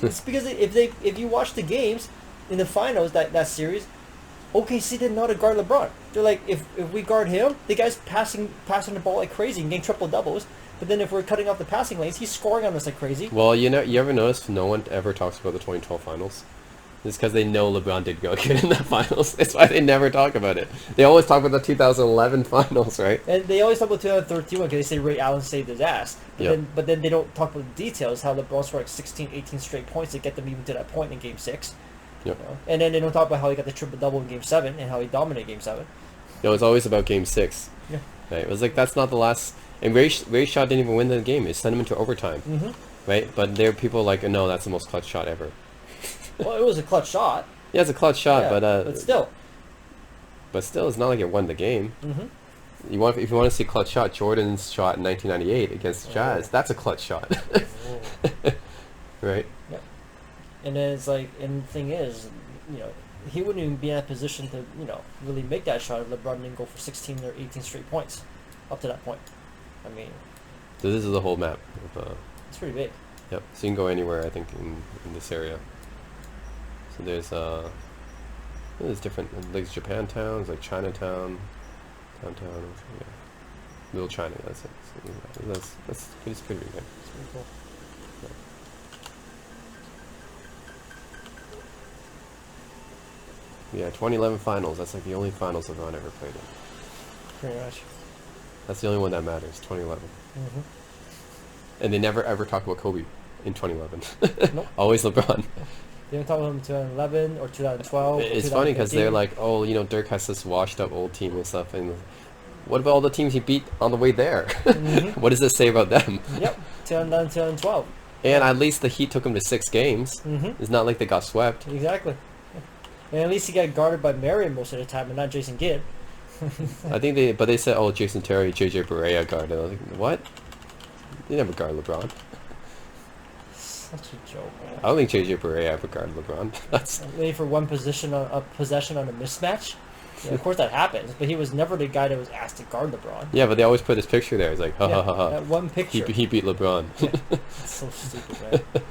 It's because if you watch the games in the finals that series, OKC didn't know how to guard LeBron. They're like, if we guard him, the guy's passing the ball like crazy and getting triple doubles. But then if we're cutting off the passing lanes, he's scoring on us like crazy. Well, you ever notice no one ever talks about the 2012 finals? It's because they know LeBron did go good in the finals. That's why they never talk about it. They always talk about the 2011 finals, right? And they always talk about 2013 because they say Ray Allen saved his ass. But then they don't talk about the details, how LeBron scored like 16, 18 straight points to get them even to that point in Game 6. Yep. You know? And then they don't talk about how he got the triple-double in Game 7 and how he dominated Game 7. No, it's always about Game 6. Yeah. Right? It was like, that's not the last... And Ray Shaw didn't even win the game. It sent him into overtime. Mm-hmm. Right? But there are people like, no, that's the most clutch shot ever. Well, it was a clutch shot. Yeah, it's a clutch shot, Yeah, but still. But still, it's not like it won the game. Mm-hmm. If you want to see a clutch shot, Jordan's shot in 1998 against the Jazz, that's a clutch shot. Right? Yep. And then it's like, and the thing is, he wouldn't even be in a position to, really make that shot if LeBron didn't go for 16 or 18 straight points up to that point. I mean, So this is the whole map. it's pretty big. Yep. So you can go anywhere, I think, in this area. So there's different, like Japantown, like Chinatown, downtown, yeah. Little China, that's it. So that's pretty big. It's pretty cool. Yeah, 2011 finals. That's like the only finals LeBron ever played in. Pretty much. That's the only one that matters. 2011. Mm-hmm. And they never ever talk about Kobe in 2011. Nope. Always LeBron. They don't talk about him in 2011 or 2012. It's funny because they're like, oh, Dirk has this washed up old team and stuff, and what about all the teams he beat on the way there? Mm-hmm. What does it say about them? Yep, 2011, 2012. And at least the Heat took them to 6 games. Mm-hmm. It's not like they got swept. Exactly. And at least he got guarded by Marion most of the time and not Jason Kidd. I think they said, oh, Jason Terry, JJ Barea guarded. I was like, what? They never guard LeBron. Such a joke, man. I don't think JJ Barea ever guarded LeBron. That's Maybe for one possession on a mismatch. Yeah, of course that happens, but he was never the guy that was asked to guard LeBron. yeah, but they always put his picture there. It's like, ha ha ha ha. That one picture. He beat LeBron. Yeah. It's so stupid, man.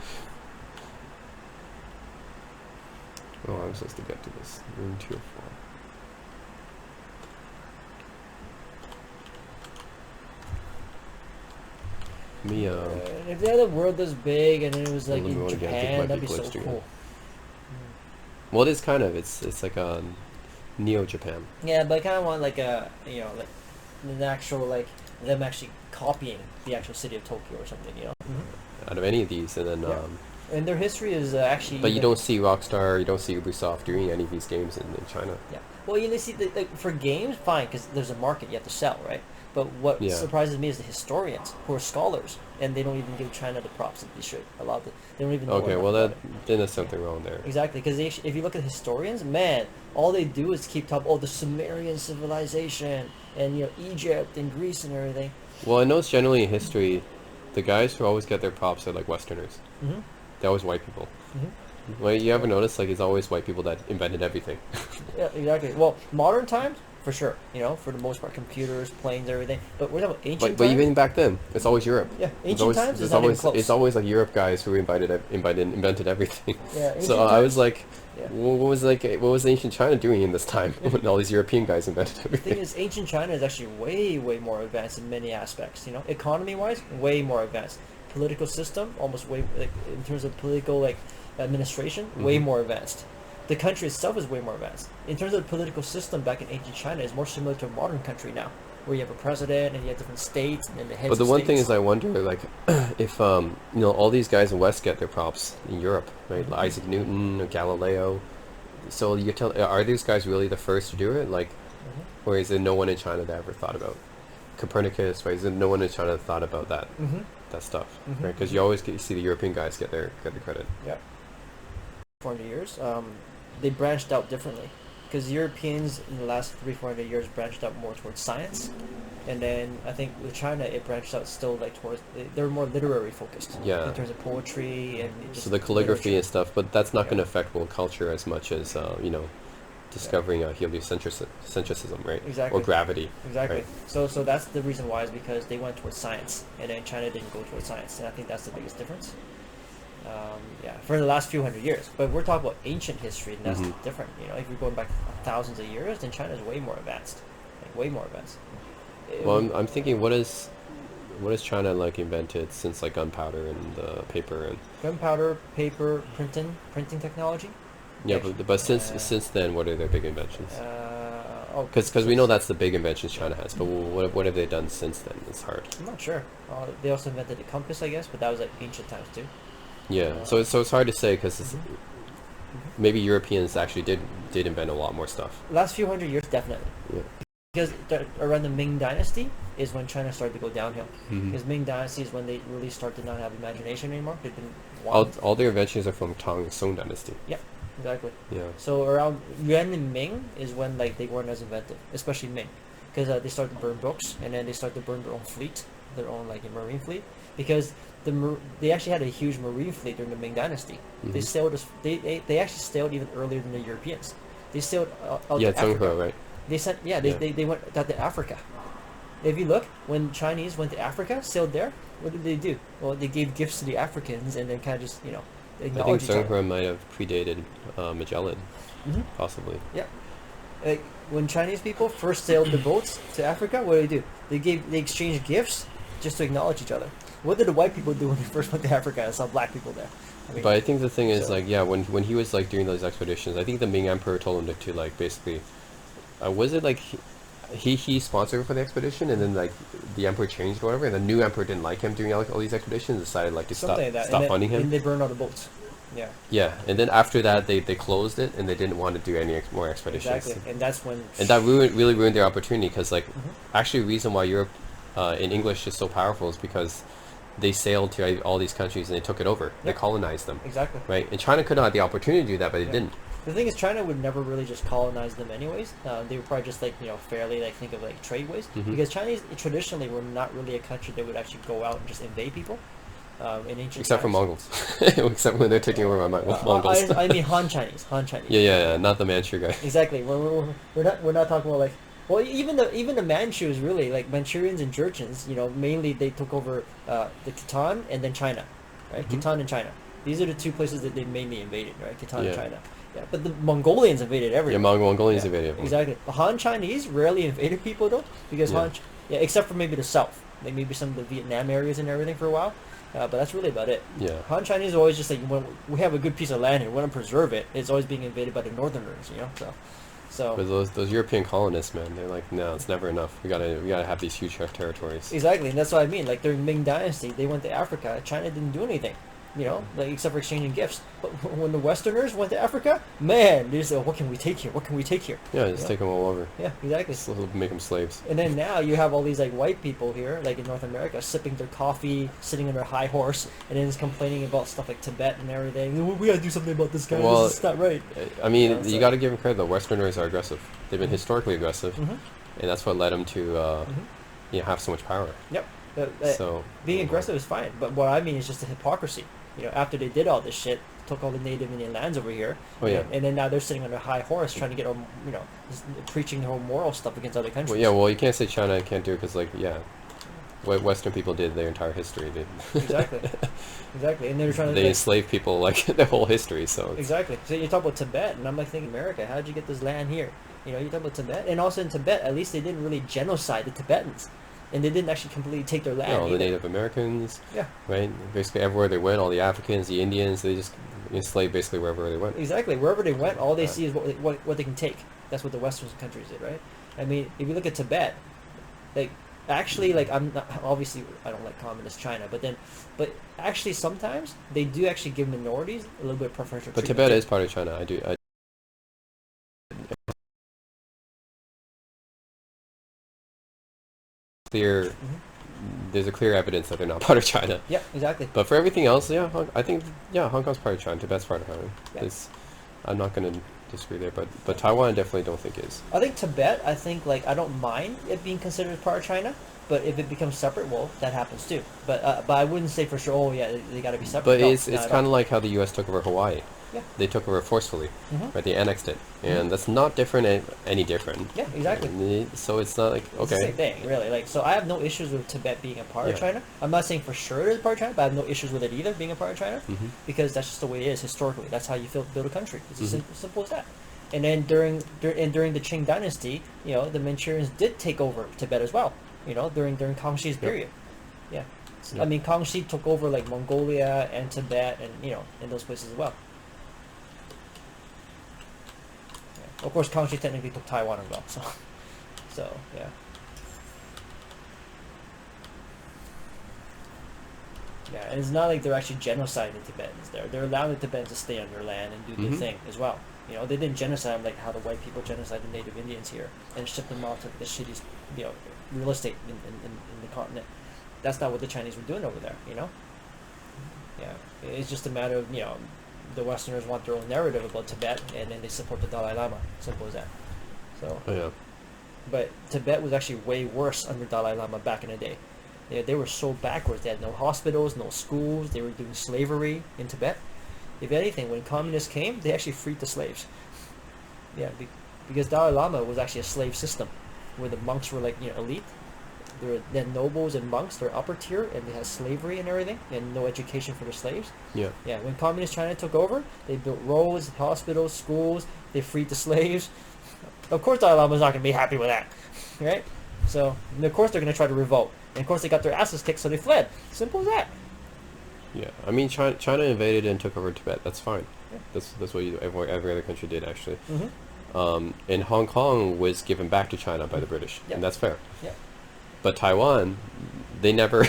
Oh, I'm supposed to get to this. Room 204. Me, If they had a world this big and it was like Let me in wanna get- I think it Japan, might that'd be be so glitched again. cool. well, it is kind of. It's like a Neo Japan. Yeah, but I kind of want like like an actual like them actually copying the actual city of Tokyo or something, Out of any of these, and then Yeah. And their history is actually. but you don't see Rockstar, you don't see Ubisoft doing any of these games in China. Yeah. Well, you see, for games, fine, because there's a market you have to sell, right? But what Yeah. surprises me is the historians who are scholars, and they don't even give China the props that they should. They don't even know Okay, enough well about that it. then there's something wrong there. Exactly, because if you look at historians, man, all they do is keep talking, the Sumerian civilization, and Egypt and Greece and everything. Well, I know it's generally in history, the guys who always get their props are like Westerners. Mm-hmm. They're always white people. Mm-hmm. Well, you ever notice like it's always white people that invented everything? Yeah, exactly. Well, modern times, for sure, for the most part, computers, planes, everything. But we're talking about ancient But times. even back then, it's always Europe. Yeah, It's ancient always, times is it's not even always close. it's always like Europe guys who invented everything. Yeah, ancient So I was times- like, Yeah. what was ancient China doing in this time when all these European guys invented The thing everything? is, ancient China is actually way, way more advanced in many aspects. Economy-wise, way more advanced. Political system, almost way, like, in terms of political administration, way more advanced. The country itself is way more advanced. In terms of the political system back in ancient China, is more similar to a modern country now, where you have a president and you have different states and then the heads. But the of one thing states. is, I wonder, like, if all these guys in West get their props in Europe, right? Like Isaac Newton, or Galileo. So are these guys really the first to do it? Like, or is there no one in China that ever thought about Copernicus? Right? Is there no one in China that thought about that stuff? Right? Because you always see the European guys get the credit. Yeah. 400 years, they branched out differently. Because Europeans in the last 300-400 years branched out more towards science, and then I think with China it branched out still towards they're more literary focused. Yeah. In terms of poetry and just So the calligraphy literature. and stuff, but that's not Yeah. going to affect world culture as much as discovering heliocentrism, right? Exactly. Or gravity. Exactly. Right. So that's the reason why is because they went towards science, and then China didn't go towards science, and I think that's the biggest difference. Yeah, for the last few hundred years. But we're talking about ancient history, and that's Hmm. different. You know, if you're going back thousands of years, then China's way more advanced, like way more advanced. Well, I'm thinking, what has China like invented since like gunpowder and paper and Gunpowder, paper, printing technology. yeah, Actually, but since then, what are their big inventions? oh, Because we know that's the big inventions China has, but what have they done since then? It's hard. I'm not sure. They also invented the compass, I guess, but that was like ancient times too. Yeah, so it's hard to say because Mhm. maybe Europeans actually did invent a lot more stuff. Last few hundred years, definitely. Yeah. Because around the Ming Dynasty is when China started to go downhill. Mhm. Because Ming Dynasty is when they really start to not have imagination anymore. They didn't All want. all their inventions are from Tang Song dynasty. Yeah, exactly. Yeah. So around Yuan and Ming is when like they weren't as inventive, especially Ming, because they started to burn books and then they started to burn their own fleet, their own like marine fleet, because they actually had a huge marine fleet during the Ming Dynasty. They Mhm. sailed they actually sailed even earlier than the Europeans. They sailed out Yeah, to Africa. Zhonghua, right? They sent Yeah. they went out to Africa. If you look, when Chinese went to Africa, sailed there, what did they do? Well, they gave gifts to the Africans and then kind of just they I think acknowledged each other. Zhonghua might have predated Magellan, Hmm. possibly. Yeah. Like when Chinese people first sailed the boats to Africa, what did they do? They exchanged gifts just to acknowledge each other. What did the white people do when they first went to Africa and saw black people there? I mean, But I think the thing is, so- like, yeah, when he was like doing those expeditions, I think the Ming Emperor told him to like basically, was it like he sponsored for the expedition, and then like the emperor changed or whatever, and the new emperor didn't like him doing all these expeditions, decided like to something like that. stop and funding then, him. And they burned all the boats. Yeah, Yeah, and then after that they closed it, and they didn't want to do any more expeditions. exactly. And that's when. And that really ruined their opportunity because like Mhm. actually the reason why Europe in English is so powerful is because they sailed to all these countries and they took it over. They Yep. colonized them. Exactly. Right? And China could not have the opportunity to do that, but they Yeah. didn't. The thing is, China would never really just colonize them anyways. They would probably just like fairly like think of like trade ways Mhm. because Chinese traditionally were not really a country that would actually go out and just invade people. In ancient Except for times. Mongols. Except when they're taking over my Mongols. I mean Han Chinese, Han Chinese. Yeah, not the Manchu guy. Exactly. We're not talking about like well even the Manchus really like Manchurians and Jurchens mainly they took over the Khitan and then China, right? Mhm. Khitan and China. These are the two places that they mainly invaded, right? Khitan and Yeah. China. Yeah, but the Mongolians invaded Yeah, everywhere. Mongolians Yeah, invaded everyone. Exactly. The Han Chinese rarely invaded people though because Yeah. except for maybe the south, like maybe some of the Vietnam areas and everything for a while. But that's really about it. Yeah. Han Chinese are always just like when we have a good piece of land here, we want to preserve it. It's always being invaded by the Northerners, So But those European colonists, man, they're like, no, it's never enough. We gotta have these huge territories. exactly, and that's what I mean. Like during Ming Dynasty, they went to Africa. China didn't do anything, like except for exchanging gifts. But when the Westerners went to Africa, man, they just said, "What can we take here? What can we take here?" Yeah, just take them all over. Yeah, exactly. Just make them slaves. And then now you have all these like white people here, like in North America, sipping their coffee, sitting on their high horse, and then just complaining about stuff like Tibet and everything. We gotta do something about this guy. Well, This is not right. I mean, Yeah, you so- gotta give them credit though. Westerners are aggressive. They've been historically aggressive, Hmm. and that's what led them to, Hmm. have so much power. Yep. So Being aggressive is fine, but what I mean is just the hypocrisy. After they did all this shit, took all the native Indian lands over here, Oh, yeah. and then now they're sitting on a high horse trying to get, just preaching their own moral stuff against other countries. Well, yeah. Well, you can't say China can't do it because, like, yeah, what Western people did their entire history. Exactly. Exactly, and they're trying to They enslaved people like their whole history. So it's- exactly. So you talk about Tibet, and I'm like thinking, America, how'd you get this land here? You talk about Tibet, and also in Tibet, at least they didn't really genocide the Tibetans, and they didn't actually completely take their land. all the either. Native Americans, Yeah. right? Basically everywhere they went, all the Africans, the Indians, they just enslaved basically wherever they went. Exactly. Wherever they went, all they Right. see is what they can take. That's what the Western countries did, right? I mean, if you look at Tibet, like actually, like I'm not obviously I don't like communist China, but actually sometimes they do actually give minorities a little bit of preferential But treatment Tibet too. is part of China. I clear. Mhm. There's a clear evidence that they're not part of China. Yeah, exactly. But for everything else, yeah, I think Hong Kong's part of China. Tibet's part of China. Yeah. I'm not going to disagree there, but Taiwan I definitely don't think is. I think Tibet. I think like I don't mind it being considered part of China, But if it becomes separate, well, that happens too. But I wouldn't say for sure. Oh yeah, they got to be separate. But No, it's not at kind all. of like how the U.S. took over Hawaii. Yeah. They took over forcefully, Mhm. right? They annexed it, and Mhm. that's not different any different. Yeah, exactly. So it's not like It's the okay. same thing, really. Like, so I have no issues with Tibet being a part of Yeah. China. I'm not saying for sure it's part of China, but I have no issues with it either being a part of China, Hmm. because that's just the way it is historically. That's how you build a country. It's as Mhm. simple as that. And then during the Qing dynasty, the Manchurians did take over Tibet as well. During Kangxi's period. Yeah. I Yep. mean, Kangxi took over like Mongolia and Tibet, and in those places as well. Yeah. Of course, Kangxi technically took Taiwan as well. So yeah. Yeah, and it's not like they're actually genociding Tibetans there. They're allowing the Tibetans to stay on their land and do their Mhm. thing as well. They didn't genocide them like how the white people genocide the native Indians here and ship them out to the shitty, real estate in the continent. That's not what the Chinese were doing over there. Yeah, it's just a matter of, the Westerners want their own narrative about Tibet, and then they support the Dalai Lama. Simple as that. So, Oh yeah. but Tibet was actually way worse under Dalai Lama back in the day. They were so backwards. They had no hospitals, no schools. They were doing slavery in Tibet. If anything, when communists came, they actually freed the slaves. Yeah, because Dalai Lama was actually a slave system, where the monks were like elite. Then nobles and monks, they're upper tier, and they had slavery and everything, and no education for the slaves. Yeah. Yeah, when communist China took over, they built roads, hospitals, schools. They freed the slaves. Of course, Dalai Lama's not gonna be happy with that, right? So, and of course, they're gonna try to revolt. And of course, they got their asses kicked, so they fled. Simple as that. Yeah. I mean, China invaded and took over Tibet. That's fine. Yeah. That's what every other country did actually. Mm-hmm. And Hong Kong was given back to China by the British, Yeah. and that's fair. Yeah. But Taiwan, they never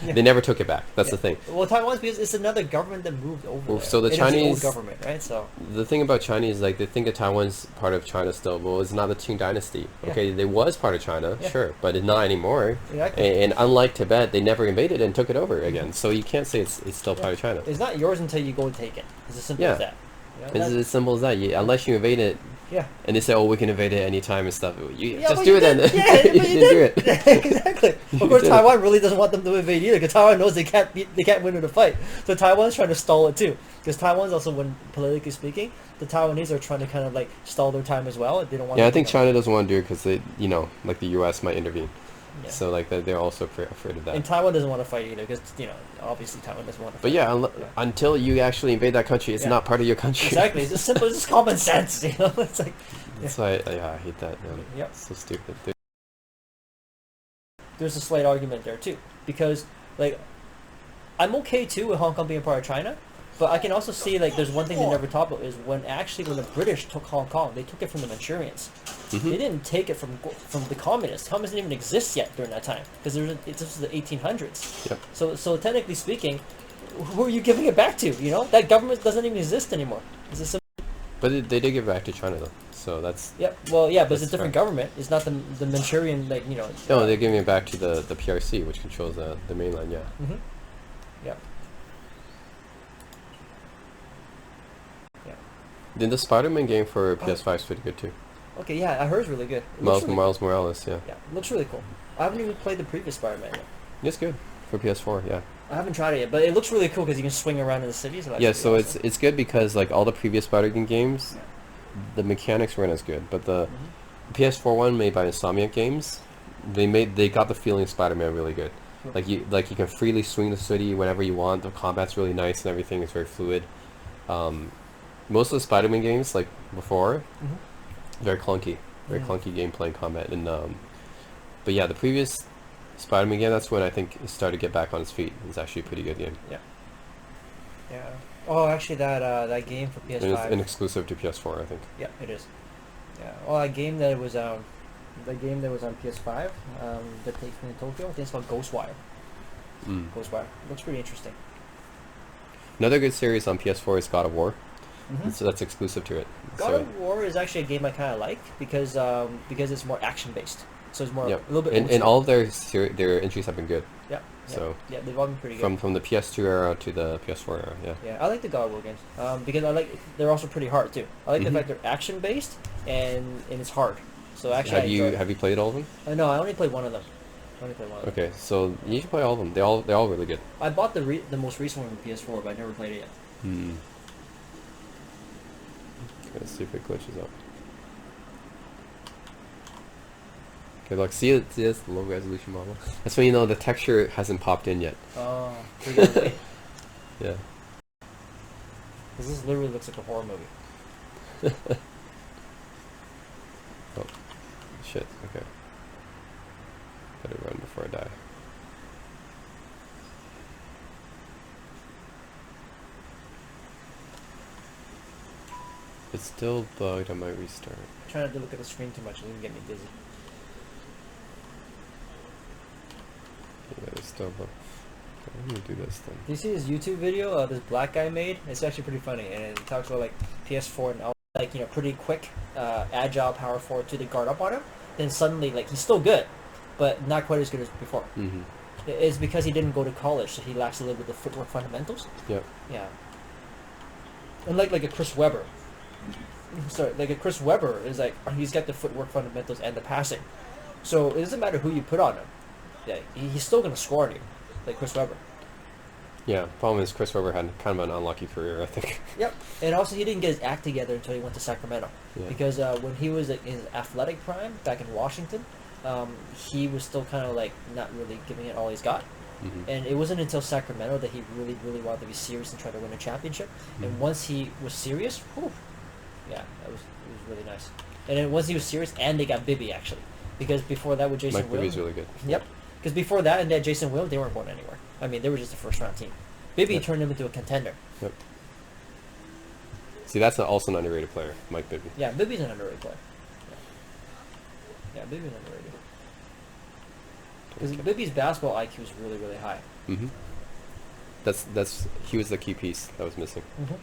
Yeah. they never took it back. That's Yeah. the thing. Well, Taiwan's because it's another government that moved over Well, there. so the It is the old Chinese- government, right? So The thing about Chinese, like they think of Taiwan's part of China still. Well, it's not the Qing dynasty. Yeah. Okay, they was part of China, Yeah. sure, but it's not anymore. exactly. And unlike Tibet, they never invaded and took it over again. So you can't say it's still Yeah. part of China. It's not yours until you go and take it. It's as simple Yeah. as that. It's That's- as simple as that. Unless you invade it, yeah. and they say, "Oh, we can invade it anytime and stuff." You Yeah, just but do you it then. did. Yeah, but you you didn't do did. it. Exactly. You Of course, did it. Taiwan really doesn't want them to invade either, because Taiwan knows they can't win in a fight. So Taiwan's trying to stall it too, because Taiwan's also, when politically speaking, the Taiwanese are trying to kind of like stall their time as well. They don't want. Yeah, I to think China doesn't want to do it because they, like the U.S. might intervene. Yeah. So like they're also afraid of that. And Taiwan doesn't want to fight either, because obviously Taiwan doesn't want to. But fight. yeah, Yeah. until you actually invade that country, it's Yeah. not part of your country. Exactly. It's just simple. It's just common sense. It's like. That's why I hate that. Man. Yep. It's so stupid. There's a slight argument there too, because like I'm okay too with Hong Kong being part of China, but I can also see like there's one thing they never talk about is when the British took Hong Kong, they took it from the Manchurians. Mhm. They didn't take it from the communists. Communists didn't even exist yet during that time, because this was the 1800s. Yep. So technically speaking, who are you giving it back to? That government doesn't even exist anymore. It's a simple. But they did give it back to China though, so that's. Yep. Well, yeah, but it's a That's different fair. government. It's not the Manchurian No, they're giving it back to the PRC, which controls the mainland. Yeah. Mm-hmm. Yeah. Yeah. Then the Spider-Man game for PS5 is pretty good too. Okay, yeah, I heard it's really good. It looks really Miles Morales, yeah. cool. Yeah, it looks really cool. I haven't even played the previous Spider-Man yet. It's good for PS4. Yeah. I haven't tried it yet, but it looks really cool because you can swing around in the city. So that's Yeah. really So awesome. it's good because like all the previous Spider-Man games, Yeah. the mechanics weren't as good, but the Mhm. PS4 one made by Insomniac Games, they got the feeling of Spider-Man really good. Cool. Like you can freely swing the city whenever you want. The combat's really nice and everything is very fluid. Most of the Spider-Man games like before, Mhm. very clunky Mm. gameplay and combat. And but yeah, the previous Spider-Man game, that's when I think it started to get back on its feet. It's actually a pretty good game. Yeah. Oh, actually, that game for And it's PS5. an exclusive to PS4, I think. Yeah, it is. Yeah. Well, that game that was on PS5 that takes me to Tokyo. I think it's called Ghostwire. Mm. Ghostwire looks pretty interesting. Another good series on PS4 is God of War. Mm-hmm. So that's exclusive to it. God So of War is actually a game I kind of like because it's more action based, so it's more yep. a little bit. And all of their entries have been good. Yeah. So yeah, they've all been pretty good. from the PS2 era to the PS4 era, yeah. Yeah, I like the God of War games because they're also pretty hard too. I like the Mhm. fact they're action based and it's hard. So actually, Have you played all of them? No, I only played one of them. I only played one of them. Okay, so you should play all of them. They're all really good. I bought the most recent one on PS4, but I never played it yet. Hmm. Let's see if it glitches out. Okay, look, see this low resolution model. That's when you know the texture hasn't popped in yet. Oh, so you gotta wait. Yeah. Because this literally looks like a horror movie. Oh, shit. Okay. Better run before I die. It's still bugged. I might restart. Trying not to look at the screen too much, it's gonna get me dizzy. Yeah, it's still bugged. Okay, I'm gonna do this then. Do you see this YouTube video this black guy made? It's actually pretty funny, and it talks about like PS4 and all, like, you know, pretty quick, agile power forward to the guard up on him. Then suddenly, like, he's still good, but not quite as good as before. Mm-hmm. It's because he didn't go to college, so he lacks a little bit of footwork fundamentals. Yep. Yeah. And like a Chris Webber. Sorry, like a Chris Webber is like, he's got the footwork fundamentals and the passing. So it doesn't matter who you put on him. Yeah, he's still going to score on you, like Chris Webber. Yeah, problem is Chris Webber had kind of an unlucky career, I think. Yep. And also he didn't get his act together until he went to Sacramento. Yeah. Because when he was in his athletic prime back in Washington, he was still kind of like not really giving it all he's got. Mm-hmm. And it wasn't until Sacramento that he really, really wanted to be serious and try to win a championship. Mm-hmm. And once he was serious, whew, yeah, it was really nice. And then once he was serious, and they got Bibby actually, because before that with Jason Mike Williams, Bibby's really good. Yep, because before that and then Jason Williams, they weren't going anywhere. I mean, they were just a first round team. Bibby Yep. turned him into a contender. Yep. See, that's also an underrated player, Mike Bibby. Yeah, Bibby's an underrated player. Yeah, Bibby's underrated. Because Okay. Bibby's basketball IQ is really, really high. Mm-hmm. He was the key piece that was missing. Mm-hmm.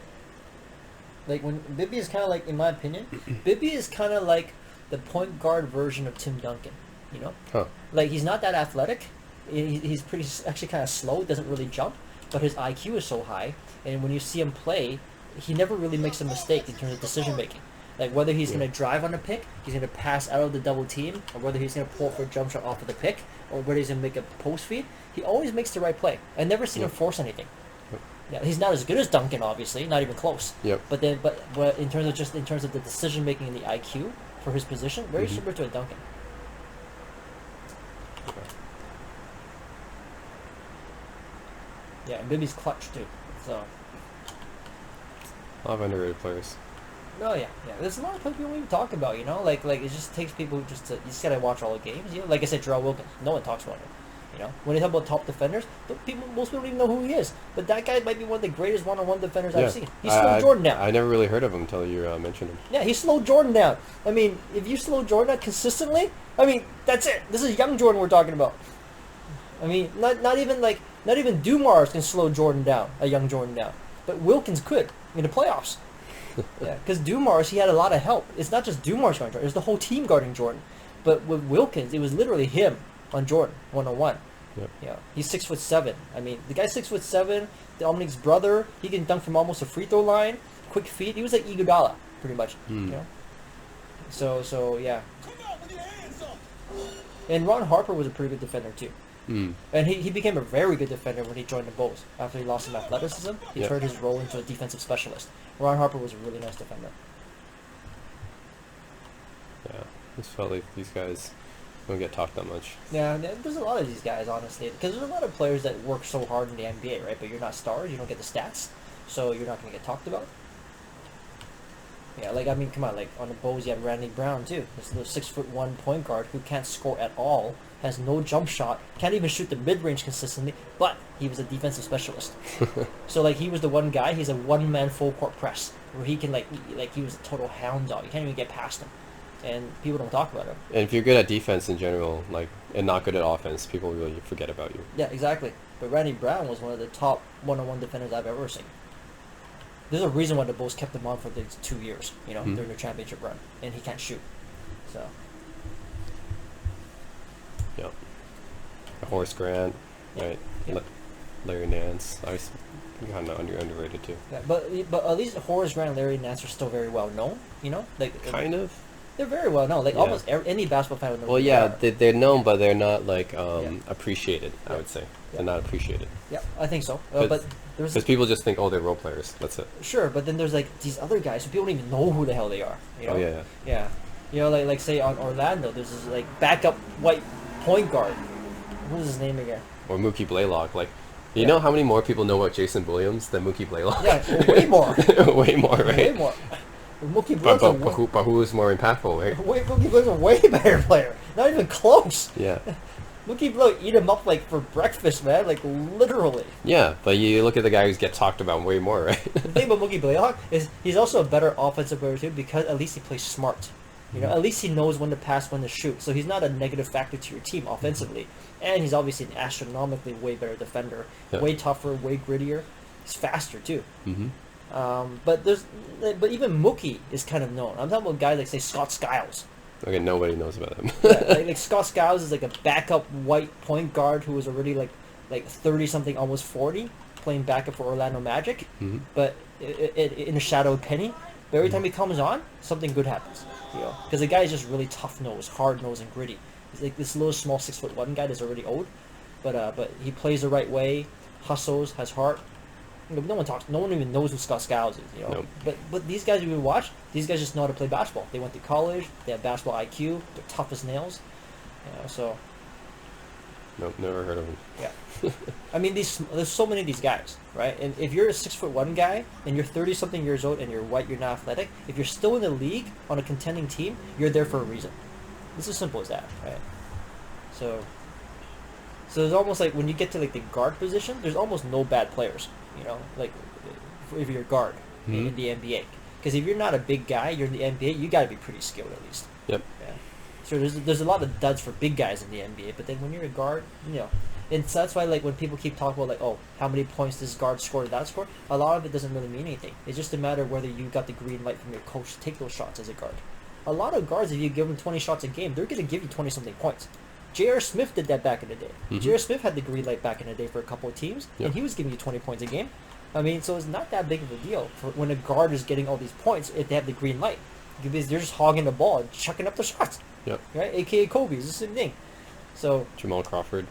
Like when Bibby is kind of like, in my opinion, Bibby is kind of like the point guard version of Tim Duncan. You know, Huh. like he's not that athletic. He's pretty actually kind of slow. He doesn't really jump, but his IQ is so high. And when you see him play, he never really makes a mistake in terms of decision making. Like whether he's Yeah. going to drive on a pick, he's going to pass out of the double team, or whether he's going to pull up for a jump shot off of the pick, or whether he's going to make a post feed, he always makes the right play. I've never seen Yeah. him force anything. Yep. Yeah, he's not as good as Duncan, obviously, not even close. Yep. But then, but in terms of the decision making and the IQ for his position, very Mhm. similar to a Duncan. Okay. Yeah, and Bibby's clutch too. So, A lot of underrated players. oh yeah. There's a lot of people we don't even talk about. You know, like it just takes people you just gotta watch all the games. You know, like I said, Jarrell Wilkins. No one talks about him. You know, when they talk about top defenders, most people don't even know who he is. But that guy might be one of the greatest one-on-one defenders I've seen. He slowed Jordan down. I never really heard of him until you mentioned him. Yeah, he slowed Jordan down. I mean, if you slow Jordan down consistently, I mean, that's it. This is young Jordan we're talking about. I mean, not even Dumars can slow Jordan down, a young Jordan down. But Wilkins could in the playoffs. Yeah, because Dumars, he had a lot of help. It's not just Dumars guarding Jordan; it was the whole team guarding Jordan. But with Wilkins, it was literally him on Jordan, 1-on-1. Yep. Yeah, he's 6'7". I mean, the guy's 6'7". Dominique's brother, he can dunk from almost a free throw line, quick feet. He was like Iguodala, pretty much. Hmm. You know. So yeah. And Ron Harper was a pretty good defender too. Mm. And he became a very good defender when he joined the Bulls. After he lost some athleticism, he Yep. turned his role into a defensive specialist. Ron Harper was a really nice defender. Yeah. Just felt like these guys don't get talked that much. Yeah, there's a lot of these guys, honestly, because there's a lot of players that work so hard in the NBA, right? But you're not stars, you don't get the stats, so you're not going to get talked about. Yeah, like, I mean, come on, like, on the Bulls, you have Randy Brown, too. This little 6'1" point guard who can't score at all, has no jump shot, can't even shoot the mid-range consistently, but he was a defensive specialist. So, like, he was the one guy, he's a one-man full-court press, where he can, like, he was a total hound dog. You can't even get past him. And people don't talk about him. And if you're good at defense in general, like, and not good at offense, people really forget about you. Yeah, exactly. But Randy Brown was one of the top one-on-one defenders I've ever seen. There's a reason why the Bulls kept him on for these 2 years, you know, Mhm. during their championship run, and he can't shoot. So, Yep. Horace Grant, Yeah. right? Yeah. Larry Nance. I was kind of underrated too. yeah, but at least Horace Grant and Larry Nance are still very well known, you know? Like, Kind of. They're very well known. Like Yeah. almost any basketball fan would know. Well, who they yeah, are. they're known, Yeah. but they're not like Yeah. appreciated. I Yeah. would say Yeah. they're not appreciated Yeah, I think so. because But there's people just think, oh, they're role players. That's it. sure, but then there's like these other guys who people don't even know who the hell they are. You know? Oh yeah, Yeah. You know, like say on Orlando, there's this like backup white point guard. What was his name again? or Mookie Blaylock. Like, you Yeah. know how many more people know about Jason Williams than Mookie Blaylock? Yeah, way more. Way more, right? Way more. Mookie But, Blaylock's a but who is more impactful, right? Mookie Blaylock's a way better player. Not even close. Yeah. Mookie Blaylock eat him up like for breakfast, man. Like literally. Yeah, but you look at the guy who's get talked about way more, right? The thing about Mookie Blaylock is he's also a better offensive player too because at least he plays smart. You know, at least he knows when to pass, when to shoot. So he's not a negative factor to your team offensively. And he's obviously an astronomically way better defender, Yeah. way tougher, way grittier. He's faster too. Mm-hmm. But even Mookie is kind of known. I'm talking about guys like say Scott Skiles. Okay, nobody knows about him. Yeah, like Scott Skiles is like a backup white point guard who was already like 30 something, almost 40, playing backup for Orlando Magic. Mhm. But in a shadow of Penny. But every time he comes on, something good happens. You know, because the guy is just really tough nosed, hard nosed, and gritty. He's like this little small 6'1" guy that's already old, but he plays the right way, hustles, has heart. You know, no one even knows who Scott Skiles is. You know, Nope. but these guys you watch, these guys just know how to play basketball. They went to college, they have basketball IQ, they're tough as nails. You know, so Nope, never heard of him. yeah. I mean, there's so many of these guys, right? And if you're a 6'1" guy and you're 30 something years old and you're white, you're not athletic. If you're still in the league on a contending team, you're there for a reason. It's as simple as that, right? So it's almost like when you get to like the guard position, there's almost no bad players. You know, like if you're a guard in the NBA, because if you're not a big guy, you're in the NBA, you got to be pretty skilled at least. Yep. Yeah. So there's a lot of duds for big guys in the NBA, but then when you're a guard, you know, and so that's why like when people keep talking about like, oh, how many points this guard scored, that score, a lot of it doesn't really mean anything. It's just a matter of whether you got the green light from your coach to take those shots as a guard. A lot of guards, if you give them 20 shots a game, they're going to give you 20 something points. J.R. Smith did that back in the day. Mhm. J.R. Smith had the green light back in the day for a couple of teams, Yep. and he was giving you 20 points a game. I mean, so it's not that big of a deal for when a guard is getting all these points if they have the green light, because they're just hogging the ball and chucking up the shots. Yep. Right, aka Kobe, it's the same thing. So Jamal Crawford.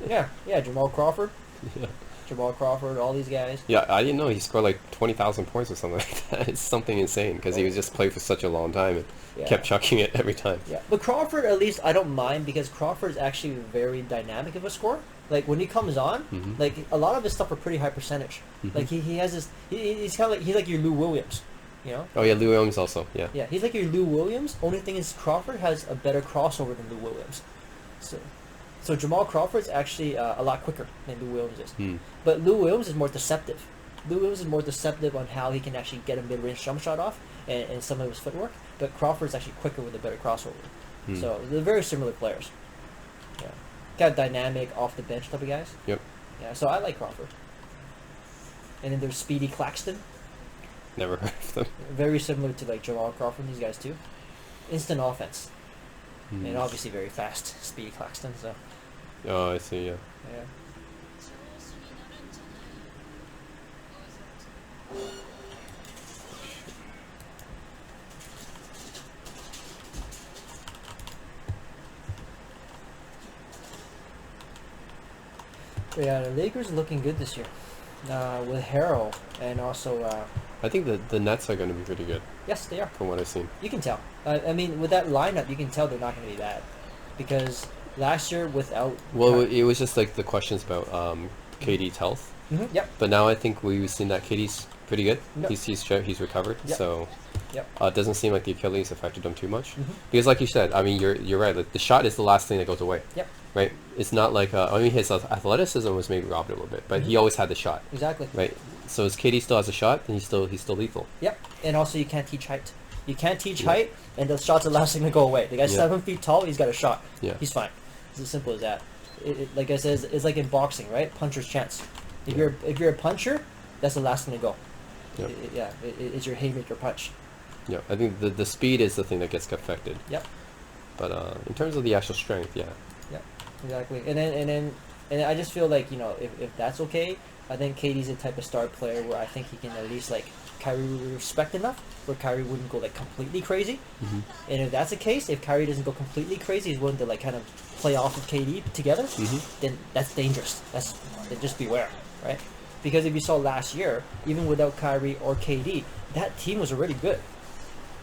yeah, Jamal Crawford, Yeah. all these guys. Yeah, I didn't know he scored like 20,000 points or something like that. It's something insane because he was just played for such a long time and Yeah. kept chucking it every time. Yeah, but Crawford, at least I don't mind because Crawford is actually very dynamic of a scorer. Like when he comes on, Mhm. like a lot of his stuff are pretty high percentage. Mhm. Like he has this, he's kind of like he's like your Lou Williams, you know? Oh yeah, Lou Williams also. Yeah. Yeah, he's like your Lou Williams. Only thing is Crawford has a better crossover than Lou Williams. So Jamal Crawford's actually a lot quicker than Lou Williams is. Hmm. But Lou Williams is more deceptive. Lou Williams is more deceptive on how he can actually get a mid-range jump shot off and some of his footwork. But Crawford's actually quicker with a better crossover. Hmm. So they're very similar players. Yeah, kind of dynamic, off the bench type of guys. Yep. Yeah, so I like Crawford. And then there's Speedy Claxton, Never heard of them. very similar to like Jamal Crawford. These guys too. Instant offense, Hmm. and obviously very fast. Speedy Claxton. So Oh, I see. Yeah. yeah. But yeah, the Lakers are looking good this year. With Harrell and also I think the Nets are going to be pretty good yes, they are. from what I've seen. You can tell. I mean, with that lineup, you can tell they're not going to be bad because last year without Well, it was just like the questions about KD's health, Yep. but now I think we've seen that KD's pretty good. Yep. He's recovered, Yep. so Yep. it doesn't seem like the Achilles affected him too much. Mhm. Because, like you said, I mean, you're right. Like, the shot is the last thing that goes away. Yep. Right. It's not like I mean, his athleticism was maybe robbed a little bit, but he always had the shot. Exactly. Right. So as KD still has a shot, then he's still lethal. Yep. And also, you can't teach height. You can't teach Yeah. height, and the shot's the last thing to go away. The guy's Yeah. 7 feet tall. He's got a shot. Yeah. He's fine. It's as simple as that. Like I said, it's like in boxing, right? Puncher's chance. If Yeah. you're a puncher, that's the last thing to go. Yep. It's your haymaker punch. Yeah. I think the speed is the thing that gets affected. Yep. But in terms of the actual strength, yeah. Exactly. And I just feel like, you know, if that's okay, I think KD's the type of star player where I think he can at least like Kyrie would respect enough where Kyrie wouldn't go like completely crazy. Mm-hmm. And if that's the case, if Kyrie doesn't go completely crazy, he's willing to like kind of play off of KD together, then that's dangerous. Then just beware, right? Because if you saw last year, even without Kyrie or KD, that team was already good.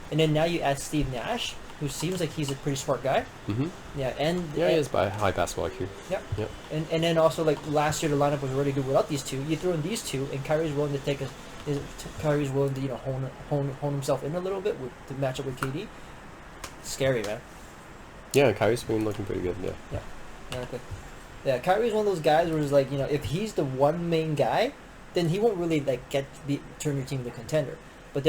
And then now you add Steve Nash, who seems like he's a pretty smart guy. Mm-hmm. Yeah, and Yeah, he is by high basketball IQ. yeah. Yep. And then also like last year the lineup was already good without these two. You throw in these two, and Kyrie's willing to Kyrie's willing to hone himself in a little bit to match up with KD. Scary, man. Yeah, Kyrie's been looking pretty good. Yeah. Yeah, exactly. Yeah, Kyrie's one of those guys where it's like, if he's the one main guy, then he won't really like turn your team into a contender. But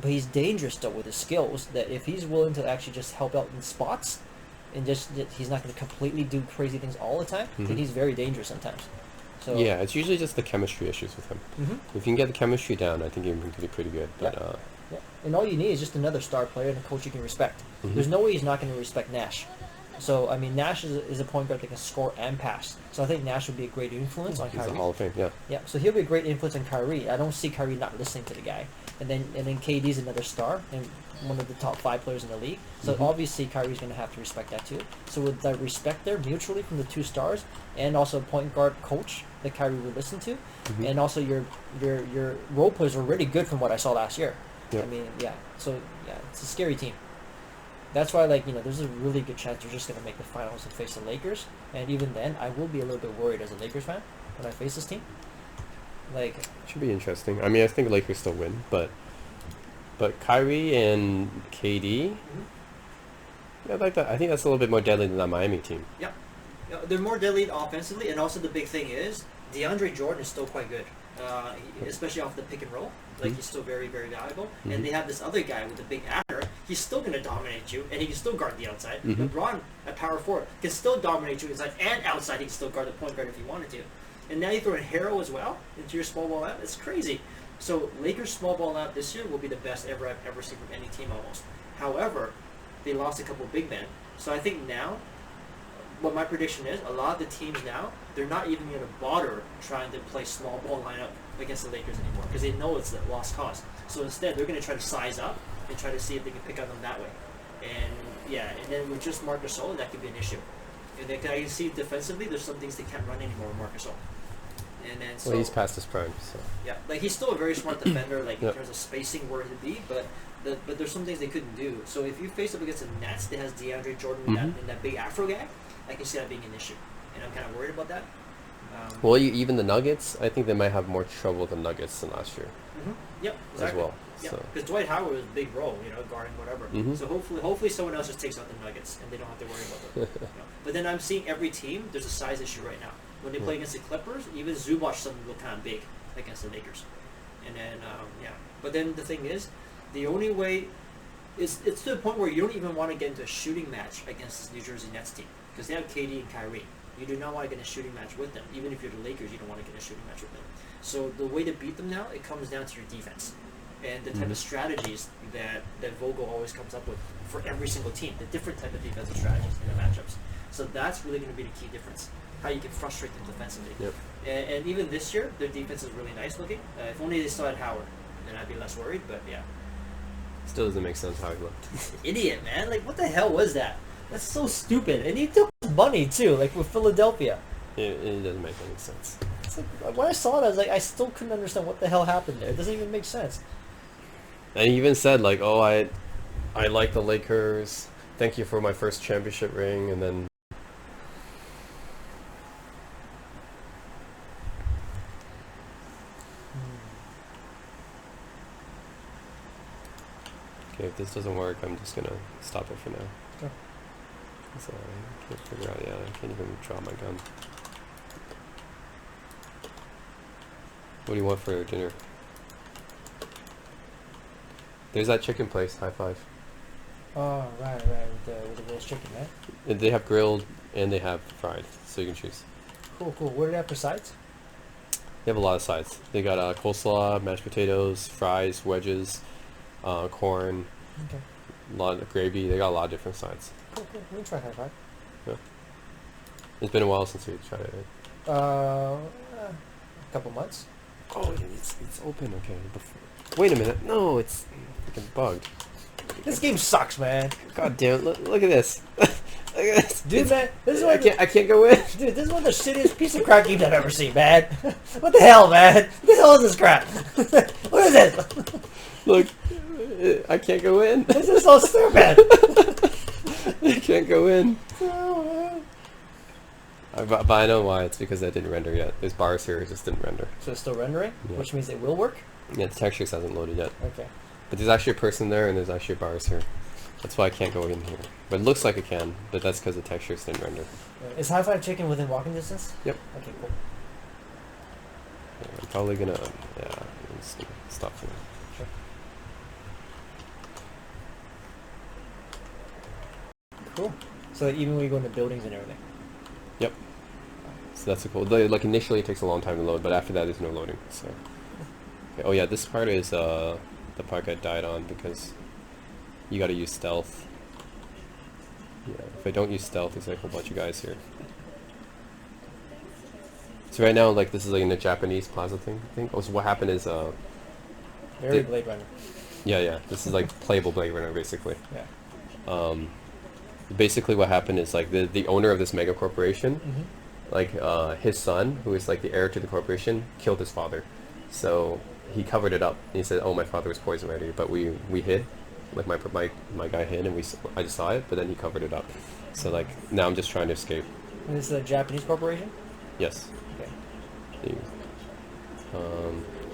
he's dangerous though with his skills. That if he's willing to actually just help out in spots, and he's not going to completely do crazy things all the time, then he's very dangerous sometimes. So Yeah, it's usually just the chemistry issues with him. If you can get the chemistry down, I think he can be pretty good. But yeah, and all you need is just another star player and a coach you can respect. There's no way he's not going to respect Nash. So I mean, Nash is a point guard that can score and pass. So I think Nash would be a great influence on Kyrie. he's a Hall of Fame. Yeah. Yeah, so he'll be a great influence on Kyrie. I don't see Kyrie not listening to the guy. And then KD's another star and one of the top 5 players in the league. So obviously Kyrie's going to have to respect that too. So with that respect there mutually from the 2 stars, and also a point guard coach that Kyrie would listen to, and also your role players are really good from what I saw last year. Yep. I mean, yeah. So yeah, it's a scary team. That's why, there's a really good chance they're just going to make the finals and face the Lakers. And even then, I will be a little bit worried as a Lakers fan when I face this team. It should be interesting. I mean, I think Lakers still win, but Kyrie and KD, I like that. I think that's a little bit more deadly than that Miami team. Yep. Yeah, they're more deadly offensively, and also the big thing is DeAndre Jordan is still quite good, especially off the pick and roll. He's still very, very valuable. And they have this other guy with a big after. He's still going to dominate you, and he can still guard the outside. LeBron at power forward can still dominate you inside and outside. He can still guard the point guard if he wanted to. And now you throw in Harrow as well into your small ball lineup. It's crazy. So Lakers small ball lineup this year will be the best I've ever seen from any team almost. However, they lost a couple of big men. So I think now, what my prediction is, a lot of the teams now, they're not even going to bother trying to play small ball lineup against the Lakers anymore because they know it's a lost cause. So instead, they're going to try to size up and try to see if they can pick on them that way. And then with just Marc Gasol, that could be an issue. And then I can see defensively, there's some things they can't run anymore with Marc Gasol. And then Well, he's past his prime, so. Yeah, he's still a very smart defender, in terms of spacing where to be, but there's some things they couldn't do. So if you face up against the Nets that has DeAndre Jordan and that big Afro guy, I can see that being an issue, and I'm kind of worried about that. Well, even the Nuggets, I think they might have more trouble with the Nuggets than last year. Yep, exactly. As well. Yeah, So. because Dwight Howard was a big role, guarding whatever. So hopefully someone else just takes out the Nuggets and they don't have to worry about them. But then I'm seeing every team, there's a size issue right now. When they play against the Clippers, even Zubac suddenly look kind of big against the Lakers. And then, But then the thing is, the only way it's to the point where you don't even want to get into a shooting match against this New Jersey Nets team because they have KD and Kyrie. You do not want to get in a shooting match with them. Even if you're the Lakers, you don't want to get in a shooting match with them. So the way to beat them now, it comes down to your defense and the type of strategies that Vogel always comes up with for every single team, the different type of defensive strategies in the matchups. So that's really going to be the key difference, how you can frustrate them defensively. Yep. And even this year, their defense is really nice looking. If only they still had Howard, then I'd be less worried, but yeah. Still doesn't make sense how he looked. Idiot, man. What the hell was that? That's so stupid. And he took his money, too, with Philadelphia. It doesn't make any sense. It's when I saw it, I still couldn't understand what the hell happened there. It doesn't even make sense. And he even said, I like the Lakers. Thank you for my first championship ring. And then... Okay, if this doesn't work, I'm just going to stop it for now. Okay. So I can't figure out, I can't even draw my gun. What do you want for dinner? There's that chicken place, High Five. Oh, right, with the roast chicken, right? They have grilled and they have fried, so you can choose. Cool. What do they have for sides? They have a lot of sides. They got coleslaw, mashed potatoes, fries, wedges, corn, Okay. a lot of gravy. They got a lot of different sides. Cool. We can try High Five. Yeah. It's been a while since we tried it. A couple months. Oh, it's open. Okay. Wait a minute. No, it's freaking bugged. This game sucks, man. God damn it! Look at this. Look at this, Dude, man, this is I what can't go in. dude, this is one of the shittiest piece of crap games I've ever seen, man. What the hell, man? What the hell is this crap? What is this? Look, I can't go in. This is so stupid. I can't go in. But I know why. It's because that didn't render yet. There's bars here, it just didn't render. So it's still rendering, Yeah. which means it will work. Yeah, the textures hasn't loaded yet. Okay. But there's actually a person there, and there's actually bars here. That's why I can't go in here. But it looks like it can, but that's because the textures didn't render. Is High Five Chicken within walking distance? Yep. Okay, cool. Yeah, I'm probably gonna, yeah, I'm just gonna stop here. Sure. Cool. So even when you go into buildings and everything. Yep. So that's a cool. Like initially, it takes a long time to load, but after that, there's no loading. So. Okay, oh yeah, this part is the part I died on because you got to use stealth. Yeah, if I don't use stealth, there's like a whole bunch of guys here. So right now, like this is like in the Japanese plaza thing. I think. Also, what happened is Very Blade Runner. yeah, this is like playable Blade Runner basically. Yeah. Basically what happened is like the owner of this mega corporation, like his son, who is like the heir to the corporation, killed his father. So he covered it up. And he said, "Oh, my father was poisoned already," but we hid, like my guy hid, and I just saw it, but then he covered it up. So like now I'm just trying to escape. And this is a Japanese corporation? Yes. Okay.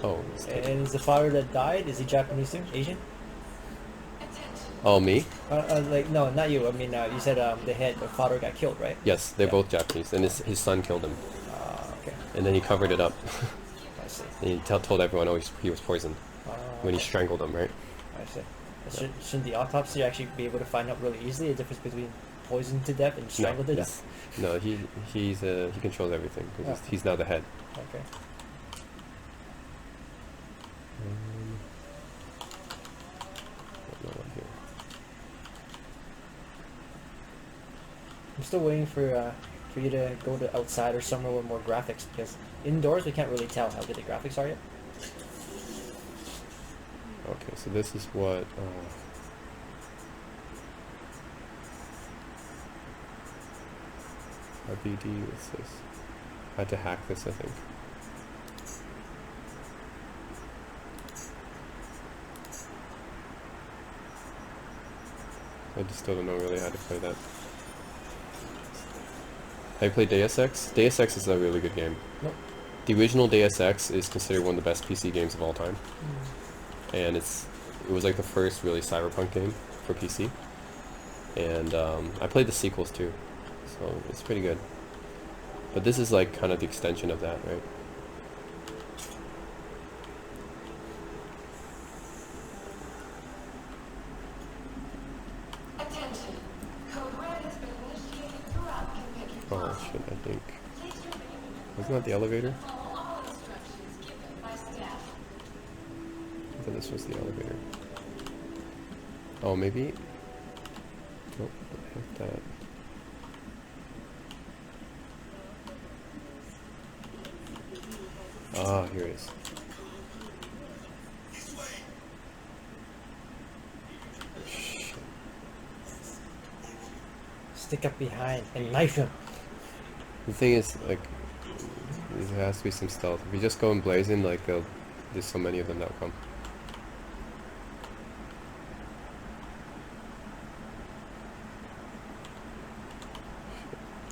Oh. it's And is the father that died, is he Japanese too? Asian? Oh, me? Like, no, not you. I mean, you said the father got killed, right? Yes, they're Yeah. both Japanese, and his son killed him, Okay. and then he covered it up. I see. And he told everyone, oh, he was poisoned when he strangled him, right? I see. Shouldn't the autopsy actually be able to find out really easily the difference between poisoned to death and strangled to death? No, he controls everything because he's now the head. Okay. No one here. I'm still waiting for you to go to outside or somewhere with more graphics, because indoors we can't really tell how good the graphics are yet. Okay, so this is what. RBD, what's this? I had to hack this, I think. I just still don't know really how to play that. Have you played Deus Ex? Deus Ex is a really good game. Nope. The original Deus Ex is considered one of the best PC games of all time. And it was like the first really Cyberpunk game for PC. And I played the sequels too, so it's pretty good. But this is like kind of the extension of that, right? Attention. Code red has been initiated throughout configured Oh shit, I think. Wasn't that the elevator? Follow all instructions given by staff. I thought this was the elevator. Oh, maybe? Nope, I hit that. Ah, here it is. Shit. Stick up behind and knife him. The thing is, like, there has to be some stealth. If you just go in blazing, like, there's so many of them that will come.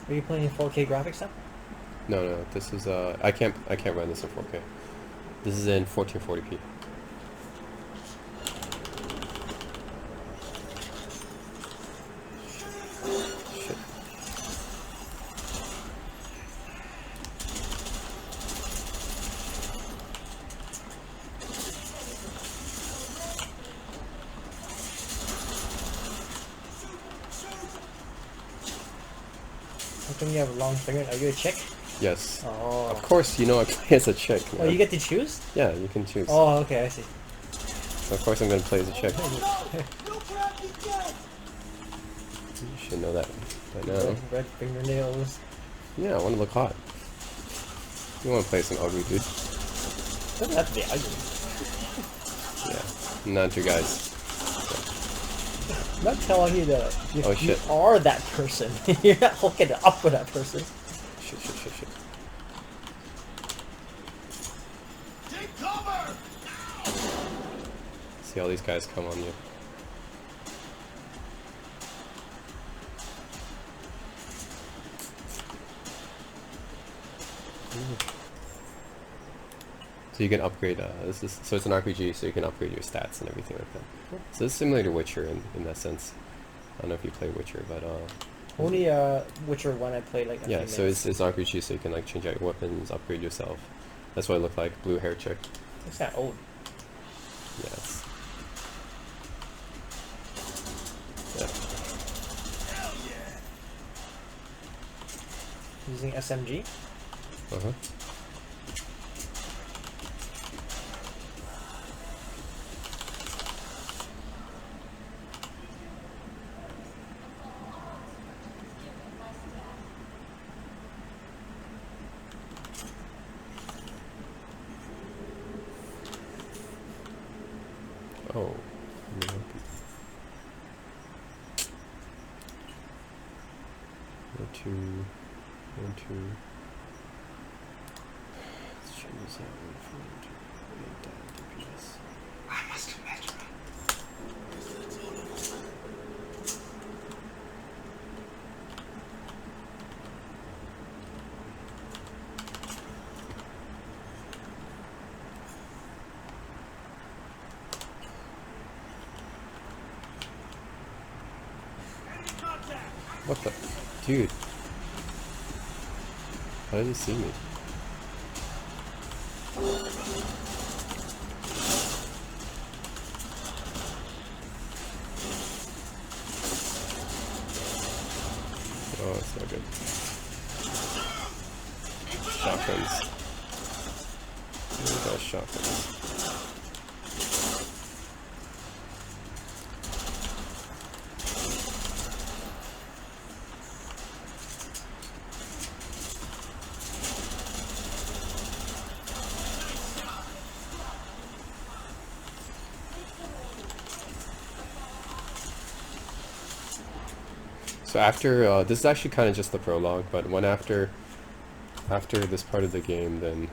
Are you playing in 4K graphics now? No, this is I can't run this in 4K. This is in 1440p. Shit. How come you have a long finger? Are you a chick? Yes. Oh. Of course, you know I play as a chick. Oh, Man. you get to choose? Yeah, you can choose. Oh, okay, I see. Of course, I'm gonna play as a chick. You should know that by now. Red fingernails. Yeah, I want to look hot. You want to play some ugly dude? Doesn't have to be ugly. Not two guys. I'm not telling you that Oh, you shit. are that person. You're not hooking it up with that person. Shit, shit, shit, shit. Take cover! See all these guys come on you. So you can upgrade, so it's an RPG, so you can upgrade your stats and everything like that. So it's similar to Witcher in that sense. I don't know if you play Witcher, but Only Witcher 1 I played like a yeah, few so minutes. it's an RPG, so you can like change out your weapons, upgrade yourself. That's what it looked like, blue hair chick. It's not old. Yeah, it's, yeah. Using SMG. Uh-huh. Oh. Let me look. One, two. Let's change this out. 1, 4, 2, 8 DPS. I must measure. What the? Dude. How did he see me? Oh, it's not good. Shotguns. We got shotguns. So after, this is actually kind of just the prologue, but when after this part of the game, then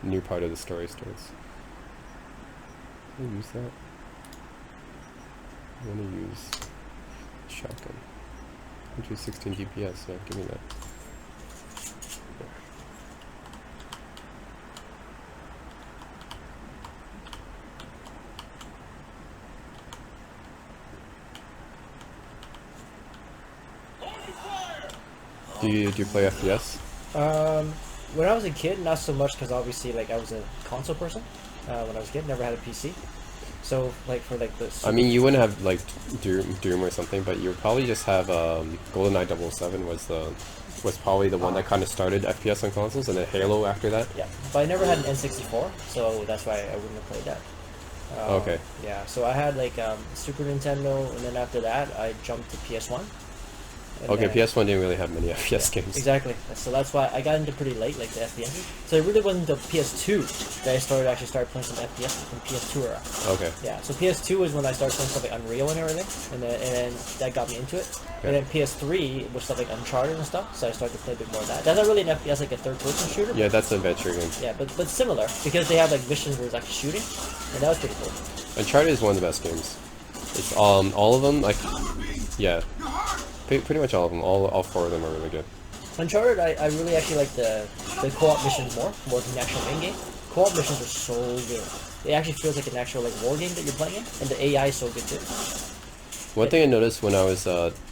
new part of the story starts. Can I use that? I'm gonna use shotgun. 116 DPS, yeah, give me that. Do you play FPS? When I was a kid, not so much because obviously like I was a console person. When I was a kid, never had a PC. So like for like the. I mean, you wouldn't have like Doom or something, but you would probably just have GoldenEye 007 was probably the one that kind of started FPS on consoles, and then Halo after that. Yeah, but I never had an N64, so that's why I wouldn't have played that. Okay. Yeah, so I had like Super Nintendo, and then after that I jumped to PS1. And Okay, then- PS1 didn't really have many FPS games. Exactly. So that's why I got into pretty late, like the FPS. So it really wasn't until PS2 that I started playing some FPS from PS2 era. Okay. Yeah. So PS2 was when I started playing stuff like Unreal and everything, and then that got me into it. Okay. And then PS3 was stuff like Uncharted and stuff, so I started to play a bit more of that. That's not really an FPS, like a third-person shooter. Yeah, that's an adventure game. Yeah, but similar because they have like missions where it's actually shooting, and that was pretty cool. Uncharted is one of the best games. It's all of them, like, yeah, pretty much all of them. All four of them are really good. Uncharted, I really actually like the co-op missions more than the actual main game. Co-op missions are so good. It actually feels like an actual like war game that you're playing in, and the AI is so good too. One thing I noticed when I was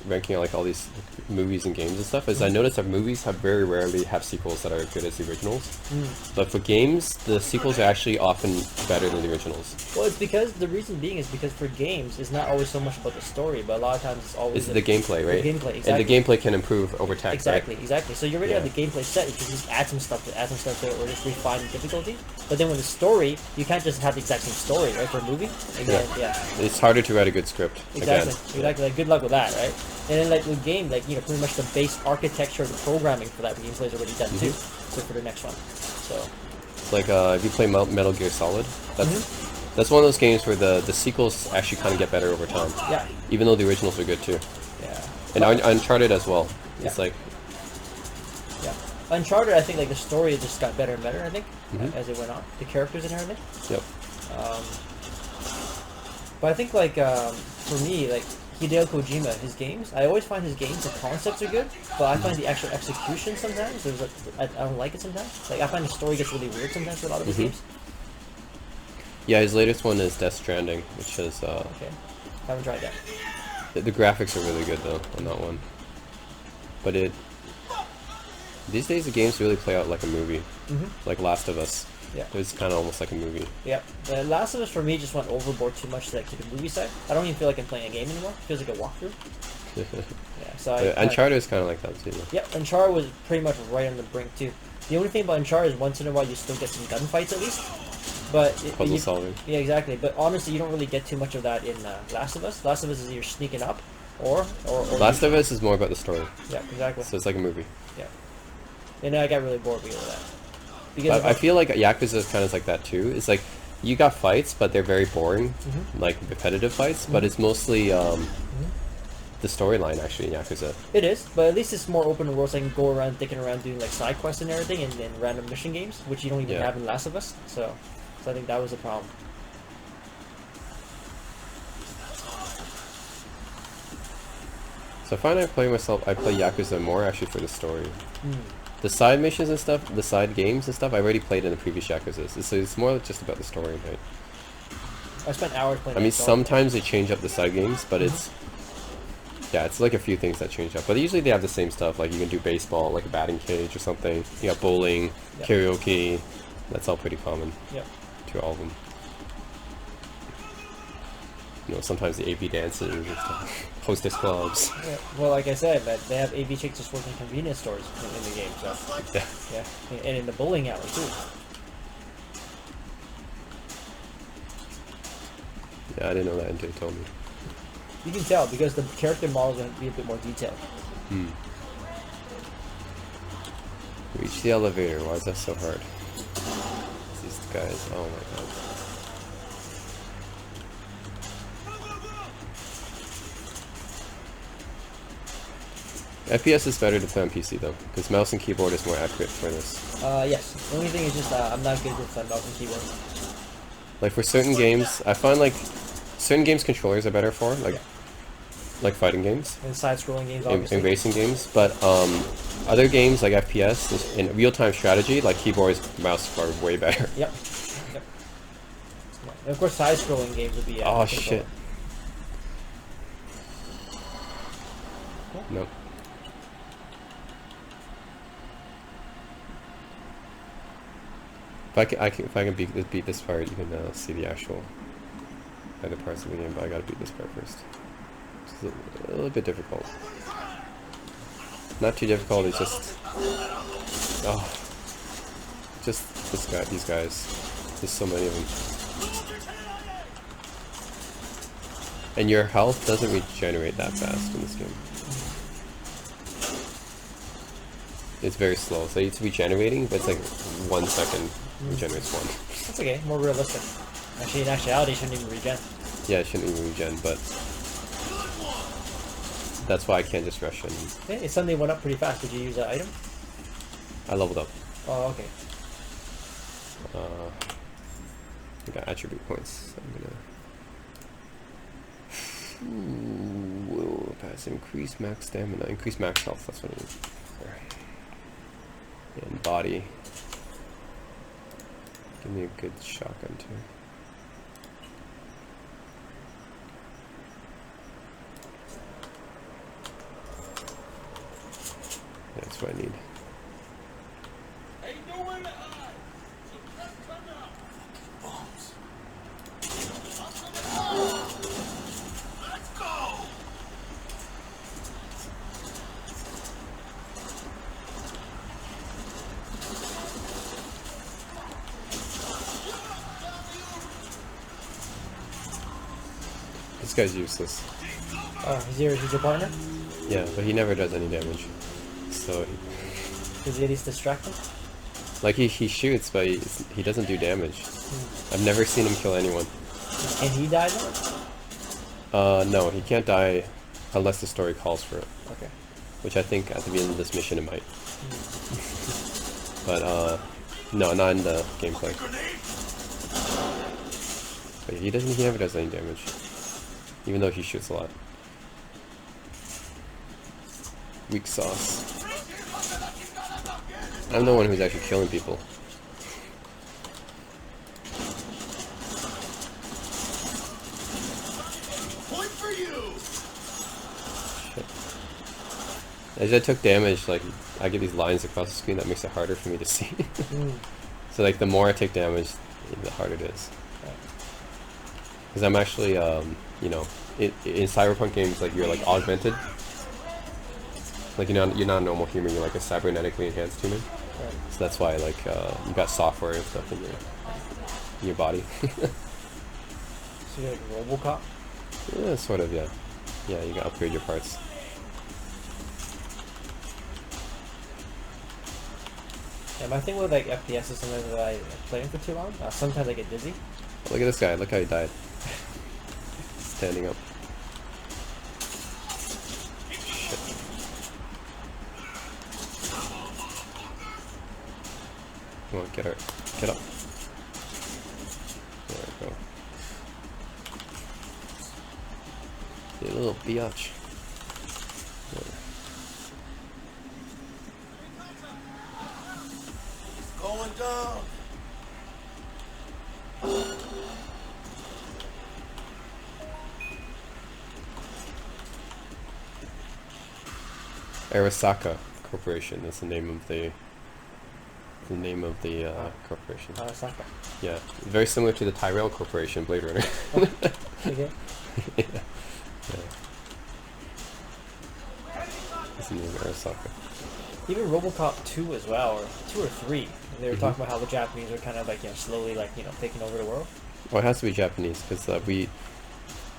ranking like all these movies and games and stuff is I noticed that movies have very rarely have sequels that are as good as the originals. But for games, the sequels are actually often better than the originals. Well, it's because the reason being is because for games, it's not always so much about the story, but a lot of times it's always It's the gameplay, right? The gameplay, exactly. And the gameplay can improve over time. Exactly, Right? exactly. So you already Yeah. have the gameplay set. You can just add some stuff to it, or just refine the difficulty. But then with the story, you can't just have the exact same story, right? For a movie, again, yeah. It's harder to write a good script. Exactly, Again. exactly. Like, good luck with that, right? And then like with game, like pretty much the base architecture, the programming for that gameplay is already done too. So for the next one, so It's like if you play Metal Gear Solid, that's Mm-hmm. that's one of those games where the sequels actually kind of get better over time. Yeah. Even though the originals are good too. Yeah. And Uncharted as well. It's Yeah. like Yeah. Uncharted, I think like the story just got better and better. I think Mhm. as it went on, the characters and everything. yep. But I think like for me, like Hideo Kojima, his games, I always find his games, the concepts are good, but I find the actual execution sometimes, there's like, I don't like it sometimes. Like I find the story gets really weird sometimes with a lot of his games. Yeah, his latest one is Death Stranding, which is Okay, haven't tried that. the graphics are really good though on that one. But these days the games really play out like a movie, like Last of Us. Yeah. It's kind of almost like a movie. Yeah, the Last of Us for me just went overboard too much to like, to the movie side. I don't even feel like I'm playing a game anymore. It feels like a walkthrough. Yeah, so Uncharted is kind of like that too. Yeah, Uncharted was pretty much right on the brink too. The only thing about Uncharted is once in a while you still get some gunfights at least. But Puzzle solving. Yeah, exactly. But honestly, you don't really get too much of that in Last of Us. Last of Us is you're sneaking up, or Last of Us is more about the story, yeah, exactly. so it's like a movie. Yeah, and I got really bored because of that. Because But I feel like Yakuza is kind of like that too. It's like you got fights, but they're very boring, like repetitive fights. But it's mostly the storyline actually in Yakuza. it is, but at least it's more open world, so I can go around dicking around doing like side quests and everything, and random mission games, which you don't even Yeah. have in Last of Us. So I think that was the problem. So I find I play Yakuza more actually for the story. The side missions and stuff, the side games and stuff, I already played in the previous Yakuzas. So it's more just about the story, right? I spent hours playing. I mean, that song. sometimes they change up the side games, but it's like a few things that change up. But usually they have the same stuff. Like you can do baseball, like a batting cage or something. You got bowling, Yep. karaoke. That's all pretty common Yep. to all of them. You know, sometimes the AV dances and stuff. Hostess clubs. Yeah. Well, like I said, that they have AV chicks just working convenience stores in the game. So Yeah. yeah, and in the bowling alley too. Yeah, I didn't know that until you told me. You can tell because the character models are going to be a bit more detailed. Reach the elevator. Why is that so hard? These guys. Oh my god. FPS is better to play on PC though, because mouse and keyboard is more accurate for this. Yes. The only thing is just I'm not good with mouse and keyboard. Like for certain games, I find like certain games controllers are better for, like Yeah. like fighting games And side-scrolling games, and obviously. racing games. But other games like FPS in real-time strategy, like keyboards, mouse are way better. Yep. Yep. Yeah. And of course, side-scrolling games would be. Oh controller. shit. No. If I can beat this part, you can see the actual other parts of the game. But I gotta beat this part first. It's a little bit difficult. Not too difficult. It's just just these guys. There's so many of them. And your health doesn't regenerate that fast in this game. It's very slow. So it's regenerating, but it's like 1 second regenerates one. That's okay. More realistic. Actually, in actuality, it shouldn't even regen. Yeah, it shouldn't even regen, but that's why I can't just rush in. Okay, it suddenly went up pretty fast. Did you use that item? I leveled up. Oh, okay. I got attribute points. I'm gonna. Ooh, pass increase max stamina, increase max health. That's what it is. And body. Give me a good shotgun too. That's what I need. Ain't nowhere to hide. So just come out. Bombs. Let's go. This guy's useless. Oh, he's your partner? Yeah, but he never does any damage. So Does he at least distract him? Like he shoots, but he doesn't do damage. I've never seen him kill anyone. Can he die then? No, he can't die unless the story calls for it. Okay. Which I think at the beginning of this mission it might. But no, not in the gameplay. But he never does any damage. Even though he shoots a lot. Weak sauce. I'm the one who's actually killing people. Point for you. Shit. As I took damage, like, I get these lines across the screen that makes it harder for me to see. So like the more I take damage, the harder it is. Because I'm actually, you know, in Cyberpunk games, like you're like augmented. Like you're not a normal human, you're like a cybernetically enhanced human. Right. So that's why like you got software and stuff in your body. So you're like RoboCop? Yeah, sort of, yeah. Yeah, you gotta upgrade your parts. Yeah, my thing with like FPS is sometimes that I play them for too long. Sometimes I get dizzy. Look at this guy, look how he died. Standing up. Shit. Come on, get her. Get up. There we go. You little biatch. Going down. Arasaka Corporation. That's the name of the corporation. Saka. Yeah, very similar to the Tyrell Corporation, Blade Runner. Okay. Yeah. It's the name Arasaka. Even RoboCop 2 as well, or 2 or 3. They were talking about how the Japanese are kind of like, you know, slowly like, you know, taking over the world. Well, it has to be Japanese because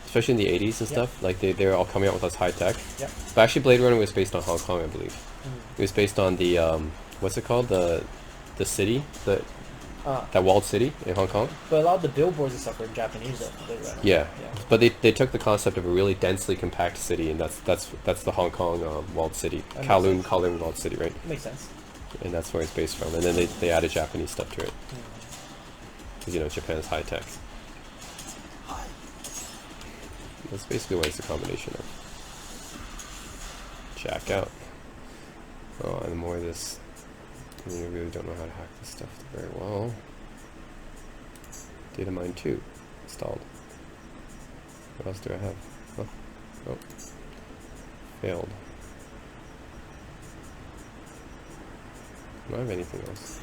especially in the 80s and stuff, like they're all coming out with this high tech. Yep. But actually, Blade Runner was based on Hong Kong, I believe. It was based on the what's it called, the city, that walled city in Hong Kong. But a lot of the billboards and stuff were Japanese though. Yeah, but they took the concept of a really densely compact city, and that's the Hong Kong walled city, Kowloon walled city, right? Makes sense. And that's where it's based from. And then they added Japanese stuff to it because you know Japan's high tech. That's basically what it's a combination of. Jack out. Oh, and more of this. I mean, I really don't know how to hack this stuff very well. Data mine 2 installed. What else do I have? Oh. Failed. I don't have anything else.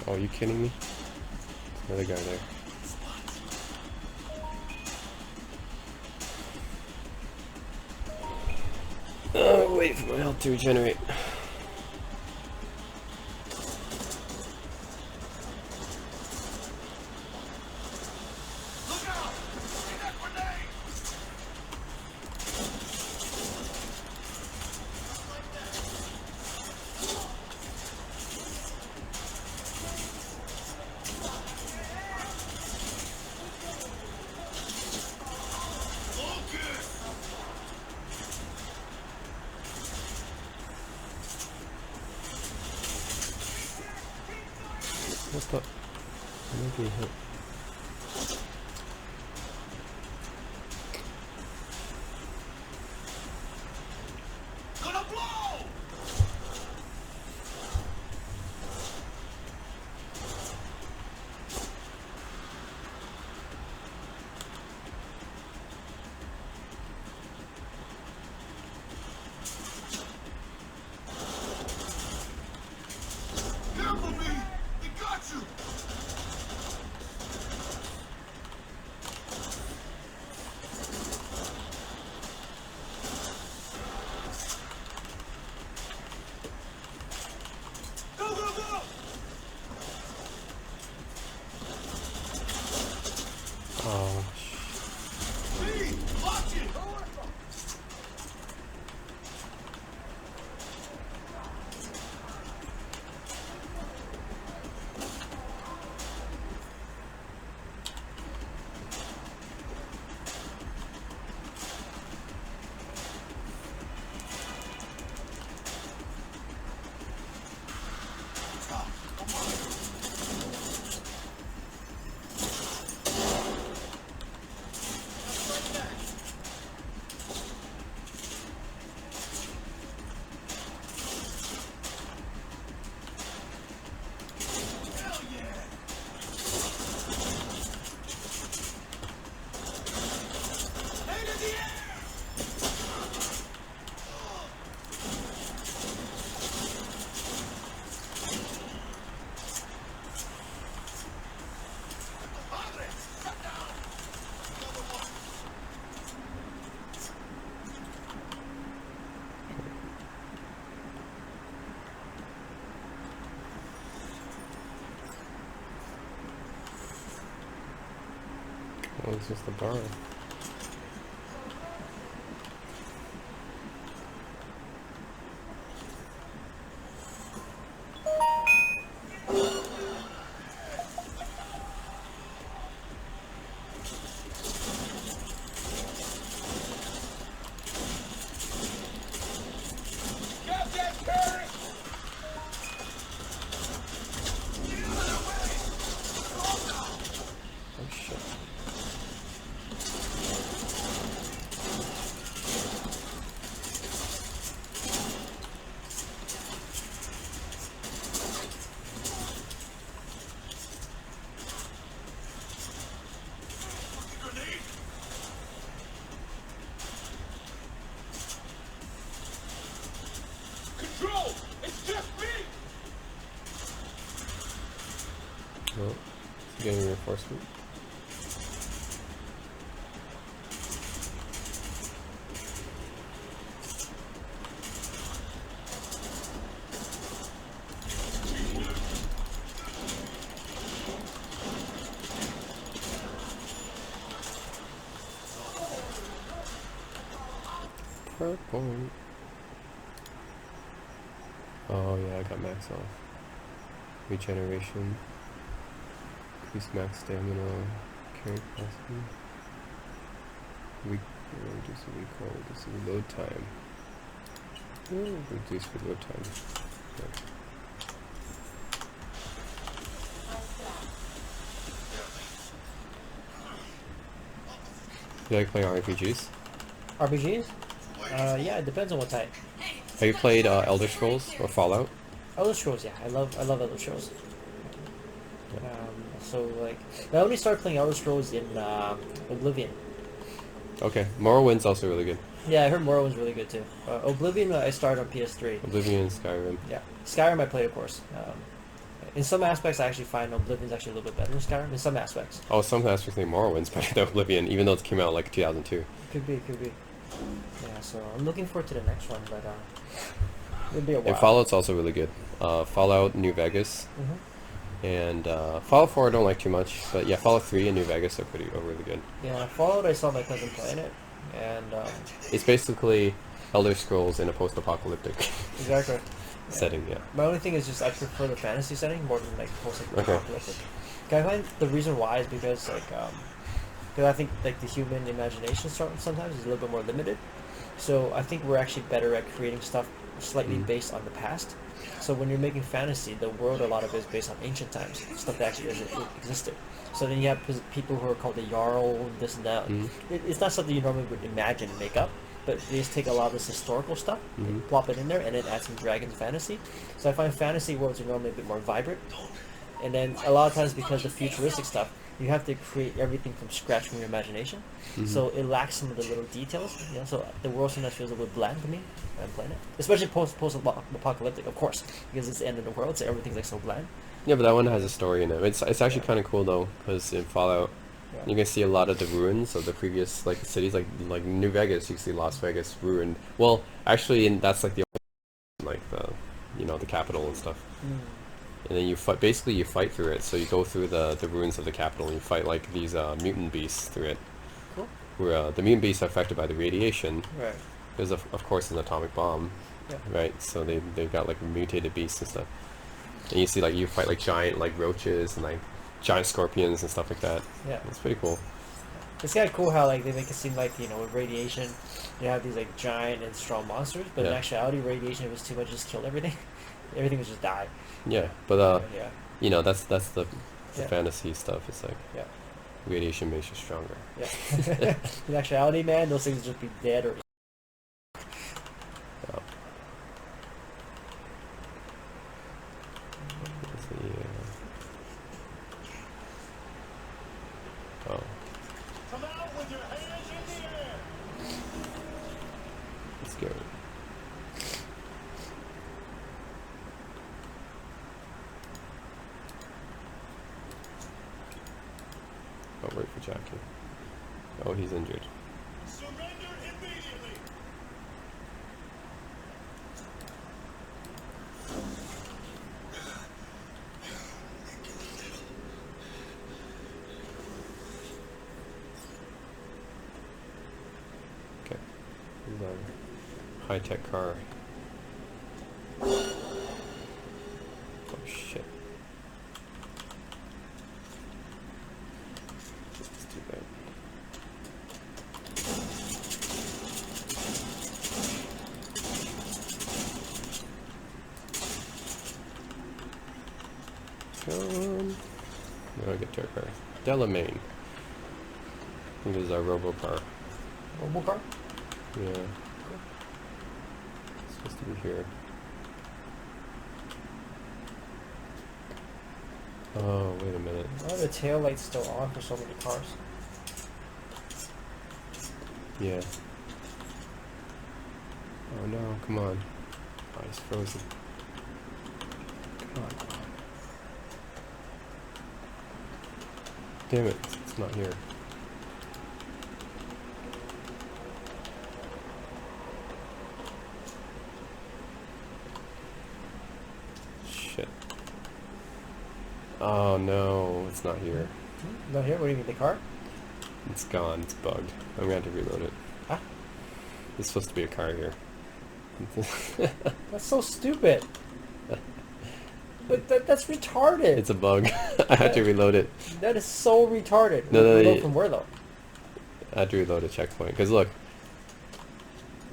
Oh, are you kidding me? There's another guy there. Oh, wait for my health to regenerate. Look out! See that grenade? Focus! What the? I might be hit. Gonna blow! Careful, me! He got you! Go, go, go! Oh, Me! Watch it! Hell yeah! Hand in the air! Padre, shut down! Another one. oh, it's just the bar. Got that, Paris! Get out of the way! Go now! Oh shit. Grenade! Control! It's just me! Oh, it's getting reinforcement. Purple. Oh yeah, I got max off. Regeneration. Increase max stamina. Carry capacity. Reduce the recoil. Reduce the load time. Ooh, reduce reload time. Yeah. You like playing RPGs? RPGs? Yeah, it depends on what type. Have you played Elder Scrolls or Fallout? Elder Scrolls, yeah, I love Elder Scrolls. So like, I only started playing Elder Scrolls in Oblivion. Okay, Morrowind's also really good. Yeah, I heard Morrowind's really good too. Oblivion, I started on PS3. Oblivion and Skyrim. Yeah, Skyrim I played, of course. In some aspects, I actually find Oblivion's actually a little bit better than Skyrim. In some aspects, Oh, some aspects think Morrowind's better than Oblivion, even though it came out like 2002. could be. Yeah, so I'm looking forward to the next one, but it'll be a while. And Fallout's also really good. Fallout New Vegas and Fallout 4 I don't like too much, but yeah, Fallout 3 and New Vegas are really good. Yeah, Fallout, I saw my cousin playing it, and It's basically Elder Scrolls in a post-apocalyptic exactly. setting, yeah. My only thing is just I prefer the fantasy setting more than like post-apocalyptic. I find the reason why is because because I think like the human imagination sometimes is a little bit more limited. So I think we're actually better at creating stuff slightly based on the past. So when you're making fantasy, the world, a lot of it is based on ancient times, stuff that actually existed. So then you have people who are called the Jarl, this and that. Mhm. It's not something you normally would imagine and make up, but they just take a lot of this historical stuff, Mhm. plop it in there, and then add some dragons fantasy. So I find fantasy worlds are normally a bit more vibrant. And then a lot of times, because of futuristic stuff, you have to create everything from scratch from your imagination. Mhm. So it lacks some of the little details. So the world sometimes feels a little bland to me when I'm playing it, especially post apocalyptic, of course, because it's the end of the world, so everything's like so bland. Yeah, but that one has a story in it. It's actually kind of cool though, because in Fallout, Yeah. you can see a lot of the ruins of the previous like cities, like New Vegas. You can see Las Vegas ruined. Well, actually, that's like the the capital and stuff. Mm. And then you fight. Basically, you fight through it. So you go through the ruins of the capital, and you fight like these mutant beasts through it. Cool. Where the mutant beasts are affected by the radiation. Right. There's of course an atomic bomb, Yeah. right? So they've got like mutated beasts and stuff. And you see like you fight like giant like roaches and like giant scorpions and stuff like that. Yeah. It's pretty cool. It's kind of cool how like they make it seem like with radiation, you have these like giant and strong monsters, but in Yeah. actuality, radiation if it was too much, just killed everything. Everything would just die. Yeah, but Yeah. that's the Yeah. fantasy stuff. It's like Yeah. radiation makes you stronger. Yeah. In actuality, man, those things would just be dead or. Oh. Let's see, oh, Come out with your hands in the air. it's scary. Oh, wait for Jackie. Oh, he's injured. Surrender immediately. Okay. He's a high-tech car. Oh, shit. Let's do that. Come on. Now I get to our car. Delamain. I think this is our robo car. Mobile car? Yeah. It's supposed to be here. Oh, wait a minute. Why are the tail lights still on for so many cars? Yeah. Oh no, come on. Oh, it's frozen. Come on. Damn it, it's not here. Shit. Oh no, it's not here. Not here? What do you mean, the car? It's gone, it's bugged. I'm gonna have to reload it. Huh? There's supposed to be a car here. That's so stupid. But that's retarded. It's a bug. I had to reload it. That is so retarded. No, Reload from where though? I had to reload a checkpoint. Because look,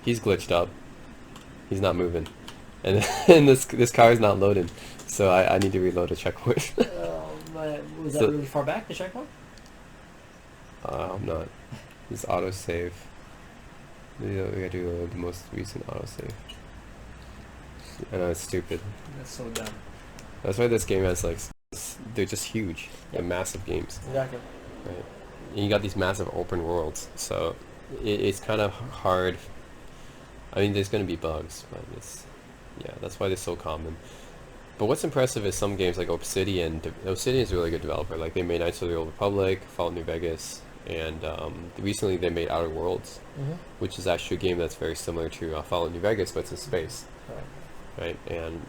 he's glitched up. He's not moving. And, and this car is not loading. So I need to reload a checkpoint. Was that So- really far back, the checkpoint? I'm not. This autosave. We gotta do the most recent autosave. I know, it's stupid. That's so dumb. That's why this game has like, they're just huge. They're Yep. massive games. Exactly. Right. And you got these massive open worlds, so it's kind of hard. I mean, there's going to be bugs, but that's why they're so common. But what's impressive is some games like Obsidian. Obsidian is a really good developer. Like they made Knights of the Old Republic, Fallout New Vegas, and recently they made Outer Worlds, Mm-hmm. which is actually a game that's very similar to Fallout New Vegas, but it's in space, Right. right? And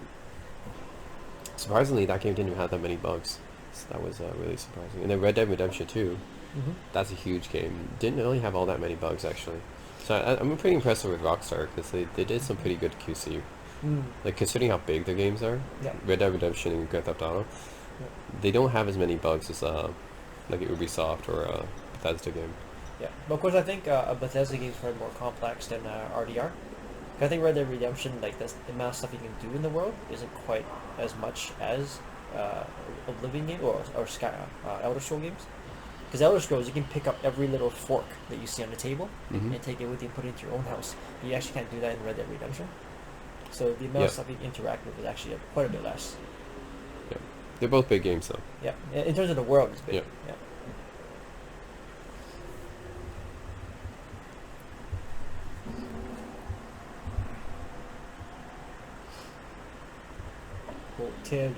surprisingly, that game didn't even have that many bugs. So that was really surprising. And then Red Dead Redemption 2, Mm-hmm. that's a huge game. Didn't really have all that many bugs actually. So I'm pretty impressed with Rockstar because they did some pretty good QC. Mm. Like considering how big their games are, Yeah. Red Dead Redemption and Grand Theft Auto, Yeah. they don't have as many bugs as like a Ubisoft or a Bethesda game. Yeah. But of course, I think a Bethesda game is probably more complex than RDR. I think Red Dead Redemption, like the amount of stuff you can do in the world, isn't quite as much as Oblivion game or Sky Elder Scrolls games. Because Elder Scrolls, you can pick up every little fork that you see on the table and take it with you and put it into your own house. But you actually can't do that in Red Dead Redemption. So the amount of stuff you interact with is actually quite a bit less. Yeah. They're both big games, though. Yeah, in terms of the world, it's big. Yeah. Yeah. Hotel.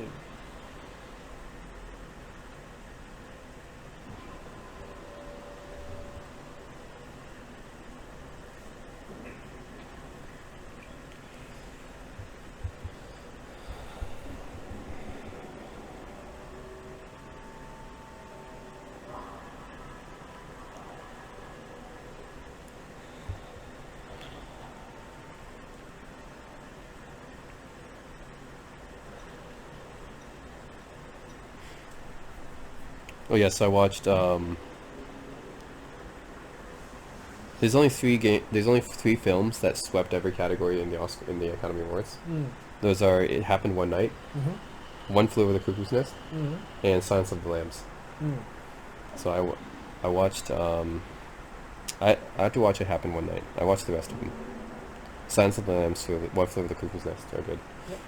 Oh yeah, so I watched. There's only three films that swept every category in the Academy Awards. Those are It Happened One Night, One Flew Over the Cuckoo's Nest, and Silence of the Lambs. So I watched. I had to watch It Happened One Night. I watched the rest of them. Silence of the Lambs, One Flew Over the Cuckoo's Nest are good. Yep.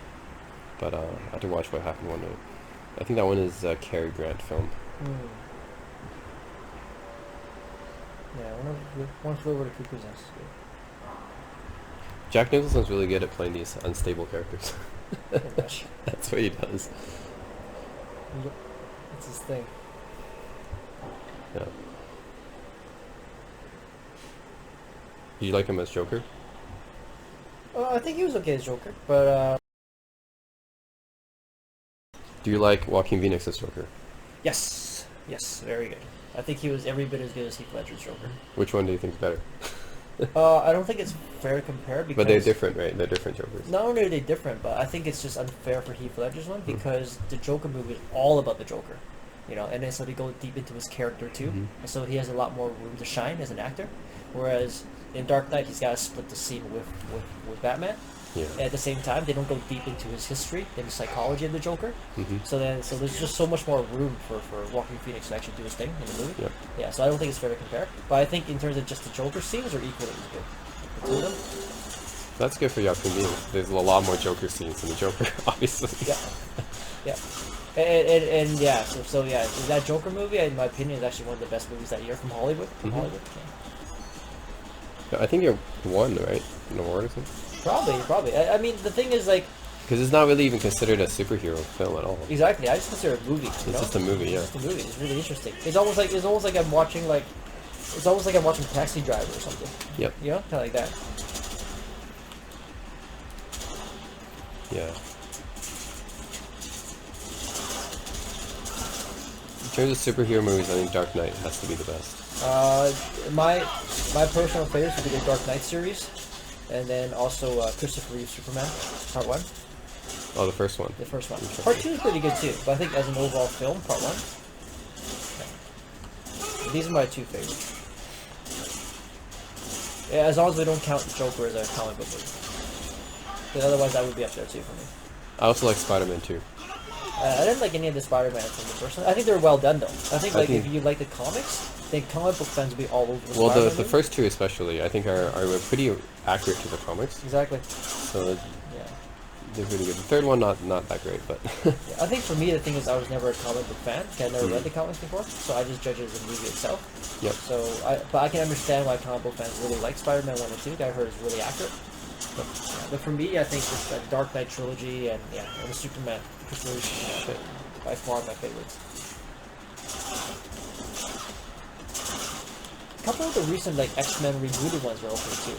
But I had to watch What Happened One Night. I think that one is a Cary Grant film. Yeah, one flew over the cuckoo's nest. Jack Nicholson's really good at playing these unstable characters. Pretty much. That's what he does. Yep. That's his thing. Yeah. Do you like him as Joker? I think he was okay as Joker, but Do you like Joaquin Phoenix as Joker? yes, very good. I think he was every bit as good as Heath Ledger's Joker. Which one do you think is better? I don't think it's fair to compare because But they're different, right? They're different Jokers. not only are they different, but I think it's just unfair for Heath Ledger's one because the Joker movie is all about the Joker, and then so they go deep into his character too, and so he has a lot more room to shine as an actor. Whereas in Dark Knight, he's got to split the scene with Batman. Yeah. At the same time, they don't go deep into his history and the psychology of the Joker. Mm-hmm. So there's just so much more room for Joaquin Phoenix to actually do his thing in the movie. Yep. Yeah, so I don't think it's fair to compare. But I think in terms of just the Joker scenes are equally as good. The two of them. That's good for Joaquin Phoenix. There's a lot more Joker scenes in the Joker, obviously. Yeah. And yeah, so yeah, that Joker movie, in my opinion, is actually one of the best movies that year from Hollywood. Hollywood. I think you won, right? An award or something? Probably. I mean, the thing is, like... Because it's not really even considered a superhero film at all. Exactly. I just consider it a movie. It's just a movie, yeah. It's just a movie. It's really interesting. It's almost like I'm watching, like... It's almost like I'm watching Taxi Driver or something. Yep. You know? Kind of like that. Yeah. In terms of superhero movies, I think Dark Knight has to be the best. My personal favorites would be the Dark Knight series, and then also Christopher Reeve Superman, Part 1. Oh, the first one. The first one. Part 2 is pretty good too, but I think as an overall film, Part 1. Yeah. These are my two favorites. Yeah, as long as we don't count Joker as a comic book movie. Because otherwise that would be up there too for me. I also like Spider-Man 2. I didn't like any of the Spider-Man from the first one. I think they were well done though. I think if you like the comics, I think comic book fans will be all over the Well, Spider-Man the movie. first two especially, I think are pretty accurate to the comics. Exactly. So Yeah. they're pretty good. The third one, not that great, but... Yeah, I think for me the thing is I was never a comic book fan. 'Cause I never read the comics before, so I just judge it as a movie itself. Yep. But I can understand why comic book fans really like Spider-Man 1 and 2. That I heard is really accurate. But for me, I think just the Dark Knight trilogy and the Superman, Christopher Reeve, by far my favorites. A couple of the recent X-Men rebooted ones were okay too.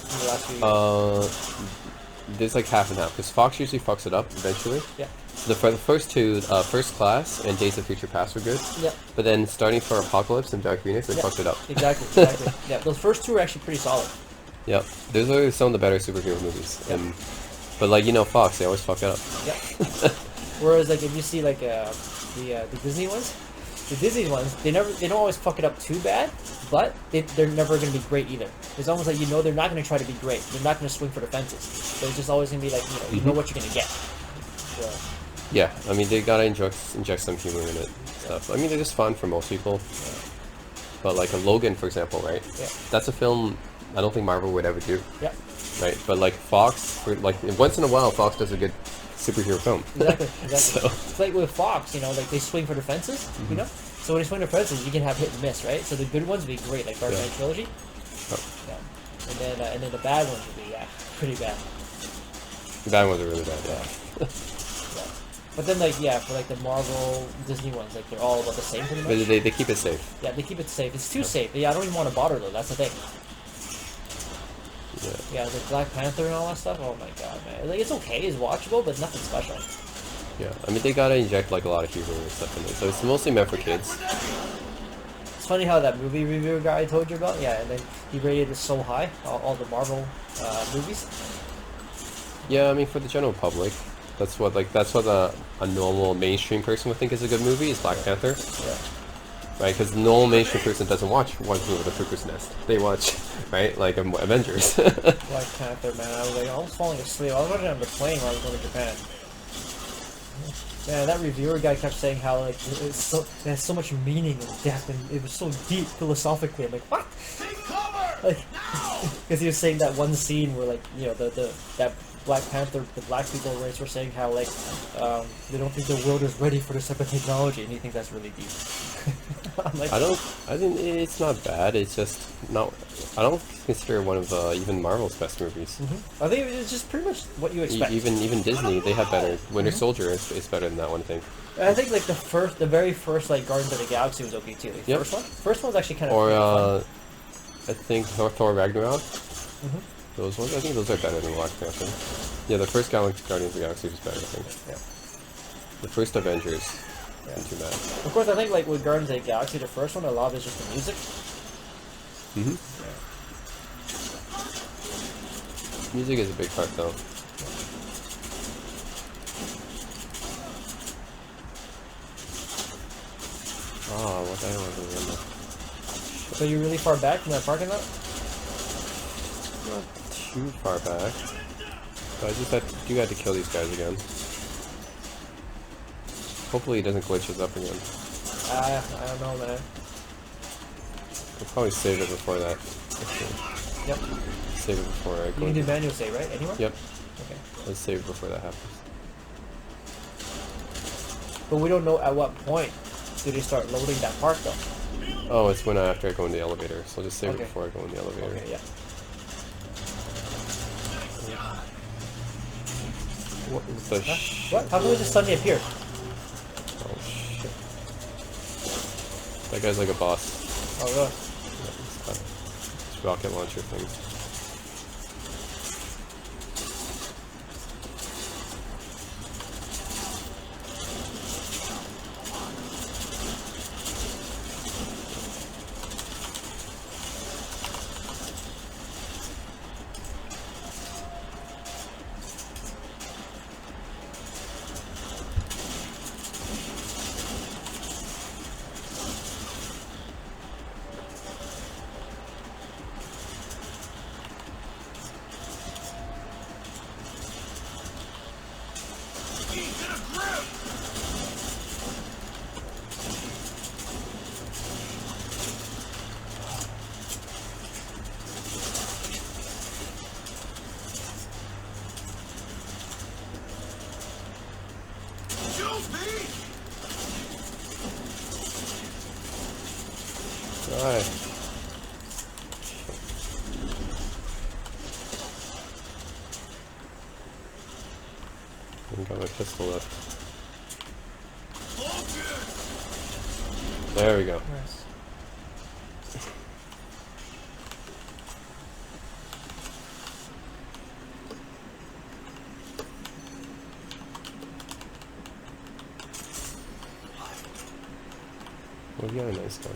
In the last few years. There's like half and half, because Fox usually fucks it up eventually. Yeah. For the first two, First Class and Days of Future Past were good. Yep. But then starting for Apocalypse and Dark Phoenix, they fucked it up. Exactly. Yeah, those first two are actually pretty solid. Yep. Those are some of the better superhero movies. Yep. But Fox, they always fuck it up. Yeah. Whereas if you see the Disney ones, the Disney ones, they don't always fuck it up too bad, but they're never going to be great either. It's almost like they're not going to try to be great. They're not going to swing for the fences. They're just always going to be like you know what you're going to get. So, Yeah, I mean they gotta inject some humor in it. Stuff. I mean they're just fun for most people. But like a Logan, for example, right? Yeah. That's a film I don't think Marvel would ever do. Yeah. Right, but like Fox, once in a while, Fox does a good superhero film. Exactly. So It's like with Fox, like they swing for the fences, So when they swing for the fences, you can have hit and miss, right? So the good ones would be great, like Dark Knight Trilogy. Oh. Yeah. And then the bad ones would be pretty bad. the bad ones are really bad. Yeah. Yeah. But then for like the Marvel Disney ones, like they're all about the same pretty much. But they keep it safe. Yeah, they keep it safe. It's too safe. Yeah, I don't even want to bother though. That's the thing. Yeah. Yeah, the Black Panther and all that stuff. Oh my god, man! Like it's okay, it's watchable, but nothing special. Yeah, I mean they gotta inject like a lot of humor and stuff in it, so it's mostly meant for kids. It's funny how that movie reviewer guy I told you about. Yeah, and then he rated it so high, all the Marvel movies. Yeah, I mean for the general public, that's what a normal mainstream person would think is a good movie is Black Panther. Yeah. Right, because the normal mainstream person doesn't watch One Flew Over the Cuckoo's Nest. They watch, right, like Avengers. Black Panther, man. I was like, I was falling asleep. I was watching it on the plane while I was going to Japan. Man, that reviewer guy kept saying how like it has so much meaning and depth, and it was so deep philosophically. I'm like, what? Take cover! Like, because he was saying that one scene where like that Black Panther, the black people race were saying how like they don't think the world is ready for this type of technology, and he thinks that's really deep. I'm like, I think it's not bad. It's just not. I don't consider it one of even Marvel's best movies. I think it's just pretty much what you expect. Even Disney, they have better. Winter Soldier is better than that one thing. I think like the very first like Guardians of the Galaxy was okay too. The Yep. first one's actually kind of Or fun. I think Thor Ragnarok. Those ones, I think those are better than Black Panther. Yeah, the first Guardians of the Galaxy was better, I think. Yeah. The first Avengers, wasn't too bad. Of course, I think like with Guardians of the Galaxy, the first one, a lot of it's just the music. Music is a big part, though. Oh, what the hell was I remember? So you're really far back from that parking lot? Not too far back. But I just had to kill these guys again. Hopefully he doesn't glitch us up again. I don't know, man. I'll probably save it before that. Actually. Yep. Save it before I You go. can do manual save, right? Anywhere? Yep. Okay. Let's save it before that happens. But we don't know at what point do they start loading that part, though. Oh, it's after I go in the elevator. So I'll just save Okay. it before I go in the elevator. Okay, yeah. What is the What? How come it just suddenly appeared? Oh shit. That guy's like a boss. Oh, really? Yeah, he's got this rocket launcher thing. He's in a grip! Choose me! Alright. I got my pistol left. There we go. Nice. Well, you got a nice gun.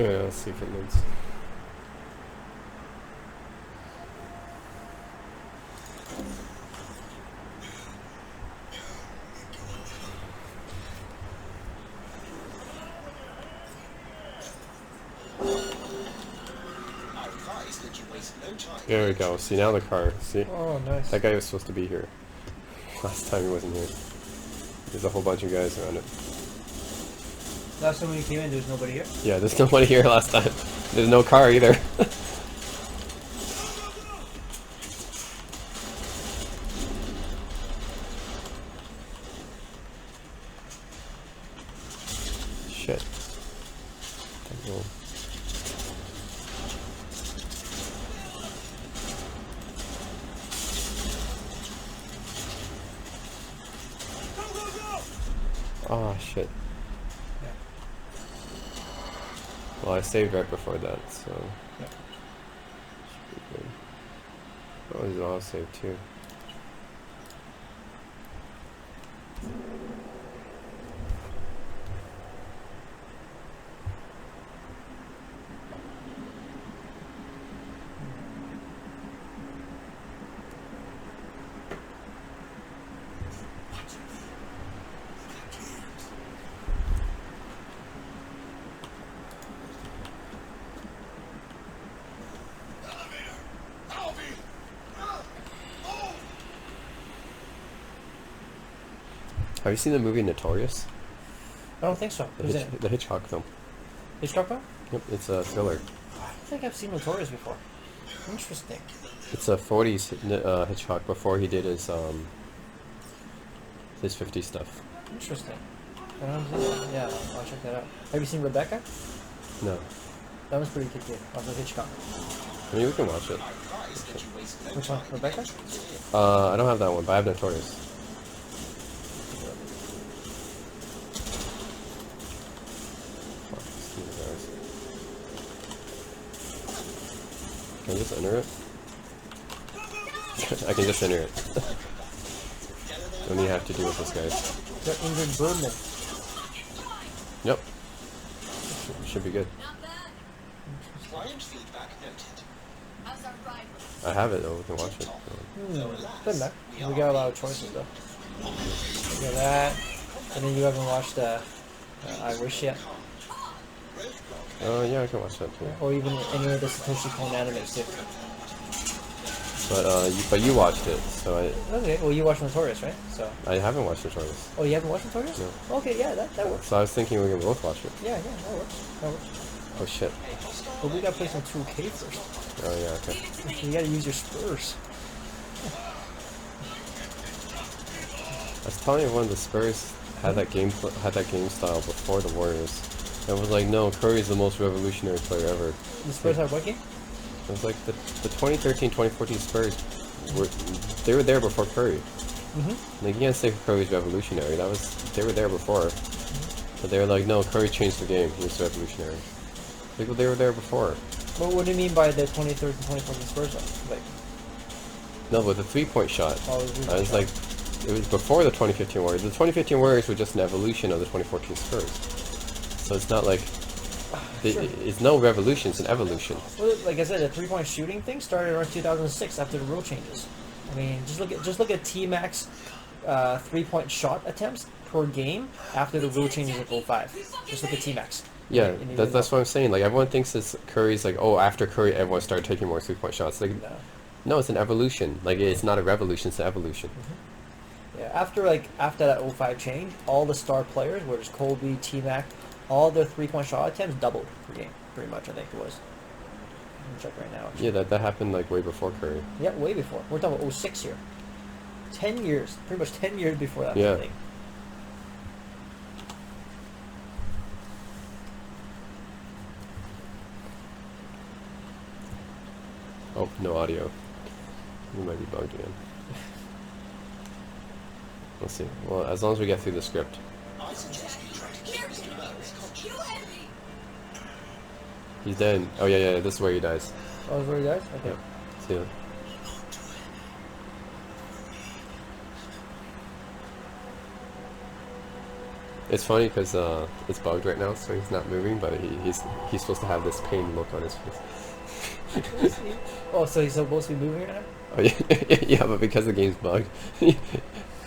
Yeah, let's see if it loads. I advise that you waste no time. There we go. See, now the car. See? Oh, nice. That guy was supposed to be here. Last time he wasn't here. There's a whole bunch of guys around it. Last time when you came in, there was nobody here. Yeah, there's nobody here last time. There's no car either. Shit. Well, oh shit. Well, I saved right before that, so Yeah. should be good. Oh, he's all saved too. Have you seen the movie Notorious? I don't think so. Who's in it? The Hitchcock film. Hitchcock film? Yep, it's a thriller. I don't think I've seen Notorious before. Interesting. It's a 40s Hitchcock before he did his 50s stuff. Interesting. I don't know. Yeah, I'll check that out. Have you seen Rebecca? No. That was pretty good too. Also Hitchcock. I mean, we can watch it. I advise that you waste no Which one? time. Rebecca? I don't have that one, but I have Notorious. Fuck, these guys. Can I just enter it? I can just enter it. What do you have to do with this, guys? Got Ingrid Bergman. Yep. Should be good. Client feedback noted. How's our ride? I have it though, we can watch it. Doesn't matter. We got a lot of choices though. We got that. And then you haven't watched I Wish yet. Oh yeah, I can watch that too. Or even any of the Satoshi Kon animes too. But you watched it, so Okay, well you watched Notorious, right? So. I haven't watched Notorious. Oh, you haven't watched Notorious? No. Okay, yeah, that works. So I was thinking we can both watch it. Yeah, that works. That works. Oh shit. But we gotta play some 2K first. Oh yeah, okay. You gotta use your Spurs. I was telling everyone the Spurs had that game style before the Warriors. I was like, no, Curry's the most revolutionary player ever. The Spurs have what game? It was like the 2013-2014 Spurs they were there before Curry. Mm-hmm. Like, you can't say Curry's revolutionary. They were there before. But they were like, no, Curry changed the game. He was revolutionary. Like, well, they were there before. But what do you mean by the 2013-2014 Spurs though? Like, No, but the three-point shot. oh, it was I was like, it was before the 2015 Warriors. The 2015 Warriors were just an evolution of the 2014 Spurs. So it's not like Sure. it's no revolution. It's an evolution. well, like I said, the 3-point shooting thing started around 2006 after the rule changes. I mean, just look at T-Mac's 3-point shot attempts per game after the rule changes in 05. Just look at T-Mac's. Yeah, that's what I'm saying. Like, everyone thinks it's Curry's like, oh, after Curry, everyone started taking more 3-point shots. Like, no, it's an evolution. Like, it's not a revolution. It's an evolution. Yeah, after that 05 change, all the star players, whether it's Kobe, T-Mac, all their 3-point shot attempts doubled per game, pretty much. I think it was. Let me check right now. Actually. Yeah, that happened like way before Curry. Yeah, way before. We're talking about 06 here. 10 years, pretty much 10 years before that. Yeah. Thing. Oh, no audio. You might be bugged again. Let's see. Well, as long as we get through the script. I suggest you try to keep Mr. Burns conscious. He's dead. Oh yeah, this is where he dies. Oh, that's where you guys? Okay. Yep. See ya. It's funny because it's bugged right now, so he's not moving, but he's supposed to have this pain look on his face. Oh, so he's supposed to be moving right now? Oh yeah, yeah, but because the game's bugged.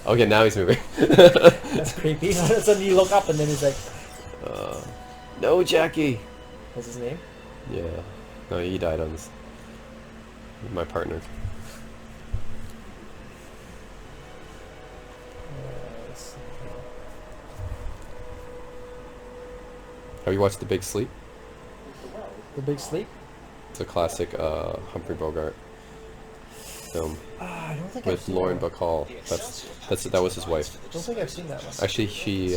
Okay, now he's moving. That's creepy. Suddenly you look up and then he's like, No, Jackie. what's his name? Yeah, no, he died on this. My partner. Let's see. Have you watched The Big Sleep? The Big Sleep? It's a classic Humphrey Bogart film I don't think I've with seen Lauren that. Bacall. That was his wife. I don't think I've seen that one. Actually, she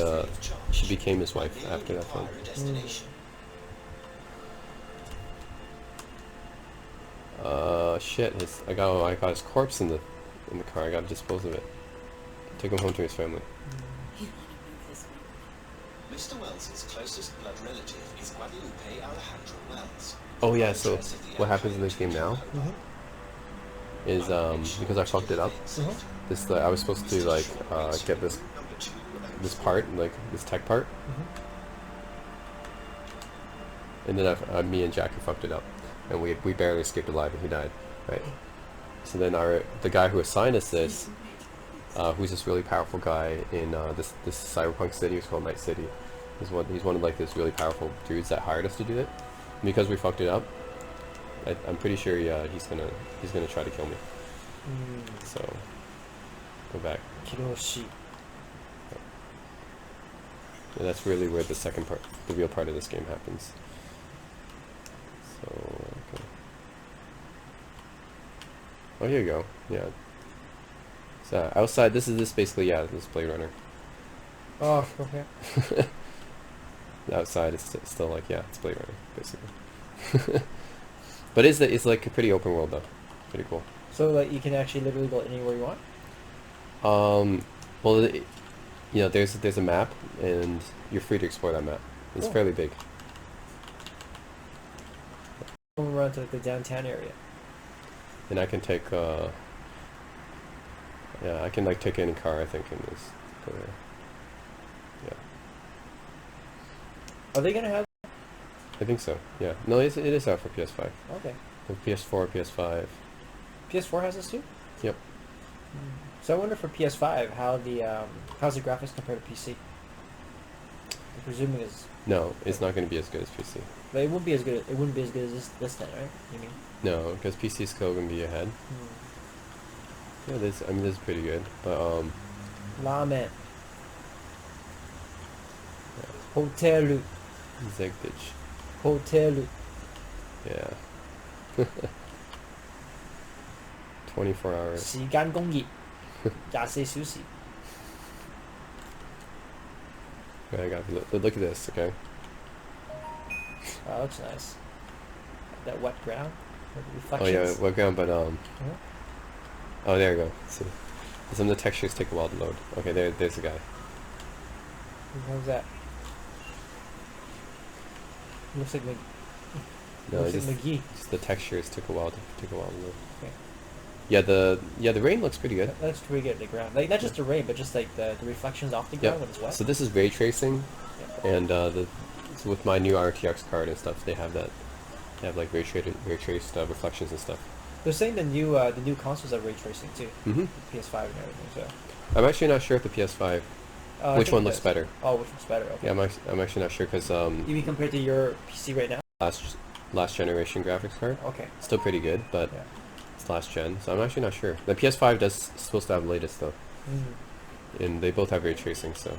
became his wife after that film. Shit! I got his corpse in the car. I got to dispose of it. Take him home to his family. Mr. Wells's closest blood relative is Guadalupe Alejandra Wells. Oh yeah. So what happens in this game now is because I fucked it up. I was supposed to like get this part, like this tech part, and then me and Jackie fucked it up, and we barely escaped alive, and he died. Right. So then the guy who assigned us this, who's this really powerful guy in this Cyberpunk city, it's called Night City. He's one of like this really powerful dudes that hired us to do it. And because we fucked it up, I'm pretty sure he's gonna try to kill me. So go back. Kiroshi. And that's really where the second part, the real part of this game happens. So okay. Oh, here you go. Yeah. So outside, this basically, yeah, this is Blade Runner. Oh, okay. Outside, it's still like, yeah, it's Blade Runner basically. But it's like a pretty open world though. Pretty cool. So like you can actually literally go anywhere you want? Well, you know, there's a map, and you're free to explore that map. It's Cool. fairly big. We'll run to the downtown area. And I can take, yeah, I can like take any car, I think, and just go there. Yeah. Are they gonna have? I think so, yeah. No, it is out for PS5. Okay. PS4, PS5. PS4 has this too. Yep. So I wonder for PS5 how how's the graphics compared to PC. I'm presuming it's, No, it's not going to be as good as PC. but it wouldn't be as good. It wouldn't be as good as this then, right? You mean? No, because PC is still going to be ahead. Yeah, this is pretty good, but Ramen. Hotel. Zegdich. Hotel. Yeah. 24 hours. 時間工業24小時 Okay, I got look at this, okay? That looks nice. That wet ground. With Oh reflections. yeah, we're going, but oh, there you go. See, some of the textures take a while to load. Okay, there's the guy. How's that? Looks like No, looks it's like just, McGee. just the textures took a while to load. Okay. Yeah, the rain looks pretty good. That's pretty good. The ground, like not just the rain, but just like the reflections off the ground when it's wet. So this is ray tracing, Yeah. and so with my new RTX card and stuff, they have that. They have like ray traced reflections and stuff. They're saying the new consoles have ray tracing too. PS5 and everything. So. I'm actually not sure if the PS5, I which think one it looks does. better. Oh, which one's better? Okay. Yeah, I'm actually not sure because You mean compared to your PC right now? last generation graphics card, Okay. still pretty good, but Yeah. it's last gen, so I'm actually not sure. The PS5 does supposed to have the latest though, and they both have ray tracing, so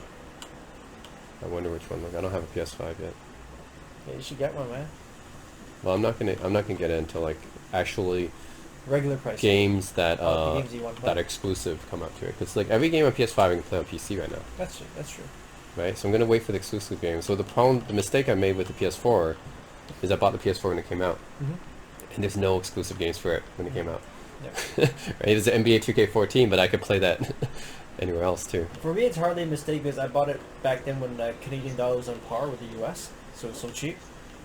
I wonder which one. Like, I don't have a PS5 yet. Yeah, you should get one, man. Well, I'm not gonna get it until like actually Regular price. games that the games you want to play. that are exclusive come out to it. Because like every game on PS5 I can play on PC right now, That's true. That's true. right? So I'm gonna wait for the exclusive games. So the mistake I made with the PS4 is I bought the PS4 when it came out, and there's no exclusive games for it when it came out. Yeah. Right? It's an NBA 2K14, but I could play that anywhere else too. For me, it's hardly a mistake because I bought it back then when Canadian dollar was on par with the US, so it's so cheap.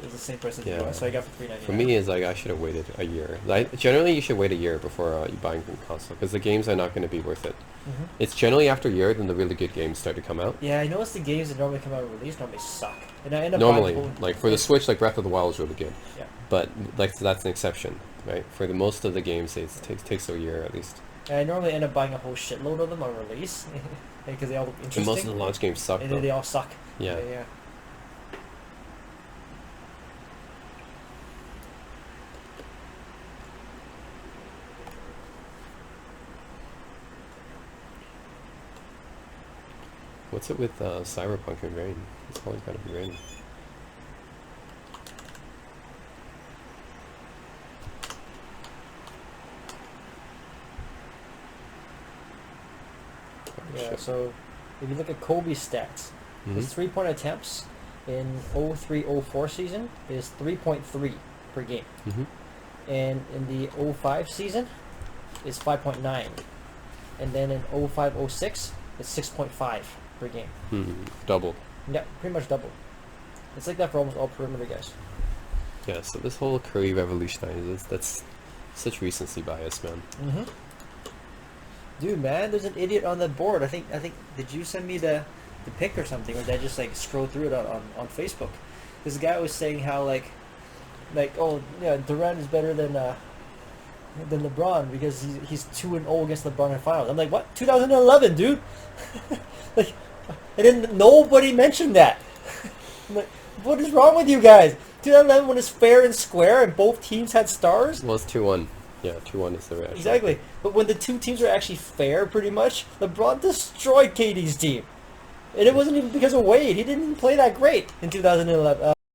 It was the same price as Yeah. the US, so I got for $3.99. For me, it's like I should have waited a year. Generally, you should wait a year before you buy a console because the games are not going to be worth it. Mhm. It's generally after a year then the really good games start to come out. Yeah, I noticed the games that normally come out of release normally suck, and I end up Normally, buying like for the Switch, like Breath of the Wild is really good, Yeah. but like that's an exception, right? For the most of the games, it takes a year at least. And I normally end up buying a whole shitload of them on release because they all look And interesting. most of the launch games suck and though. they all suck. Yeah. Yeah. What's it with Cyberpunk and rain? It's always got to be raining. Oh, Yeah, shit. so if you look at Kobe's stats, his Mhm. 3-point attempts in 03-04 season is 3.3 per game. Mhm. And in the 05 season is 5.9. And then in 05-06 it's 6.5 per game. Double. Yeah, pretty much double. It's like that for almost all perimeter guys. Yeah. So this whole Curry revolutionizes. That's such recency bias, man. Mm-hmm. Dude, man, there's an idiot on the board. I think. Did you send me the pic or something, or did I just like scroll through it on Facebook? This guy was saying how like oh yeah, Durant is better than LeBron because he's 2-0 against LeBron in finals. I'm like, what? 2011, dude. Like, and then nobody mentioned that. I'm like, what is wrong with you guys? 2011 when it's fair and square and both teams had stars. Well, it's 2-1. Yeah, 2-1 is the reaction. Exactly. But when the two teams were actually fair, pretty much, LeBron destroyed KD's team. And it wasn't even because of Wade. He didn't even play that great in 2011.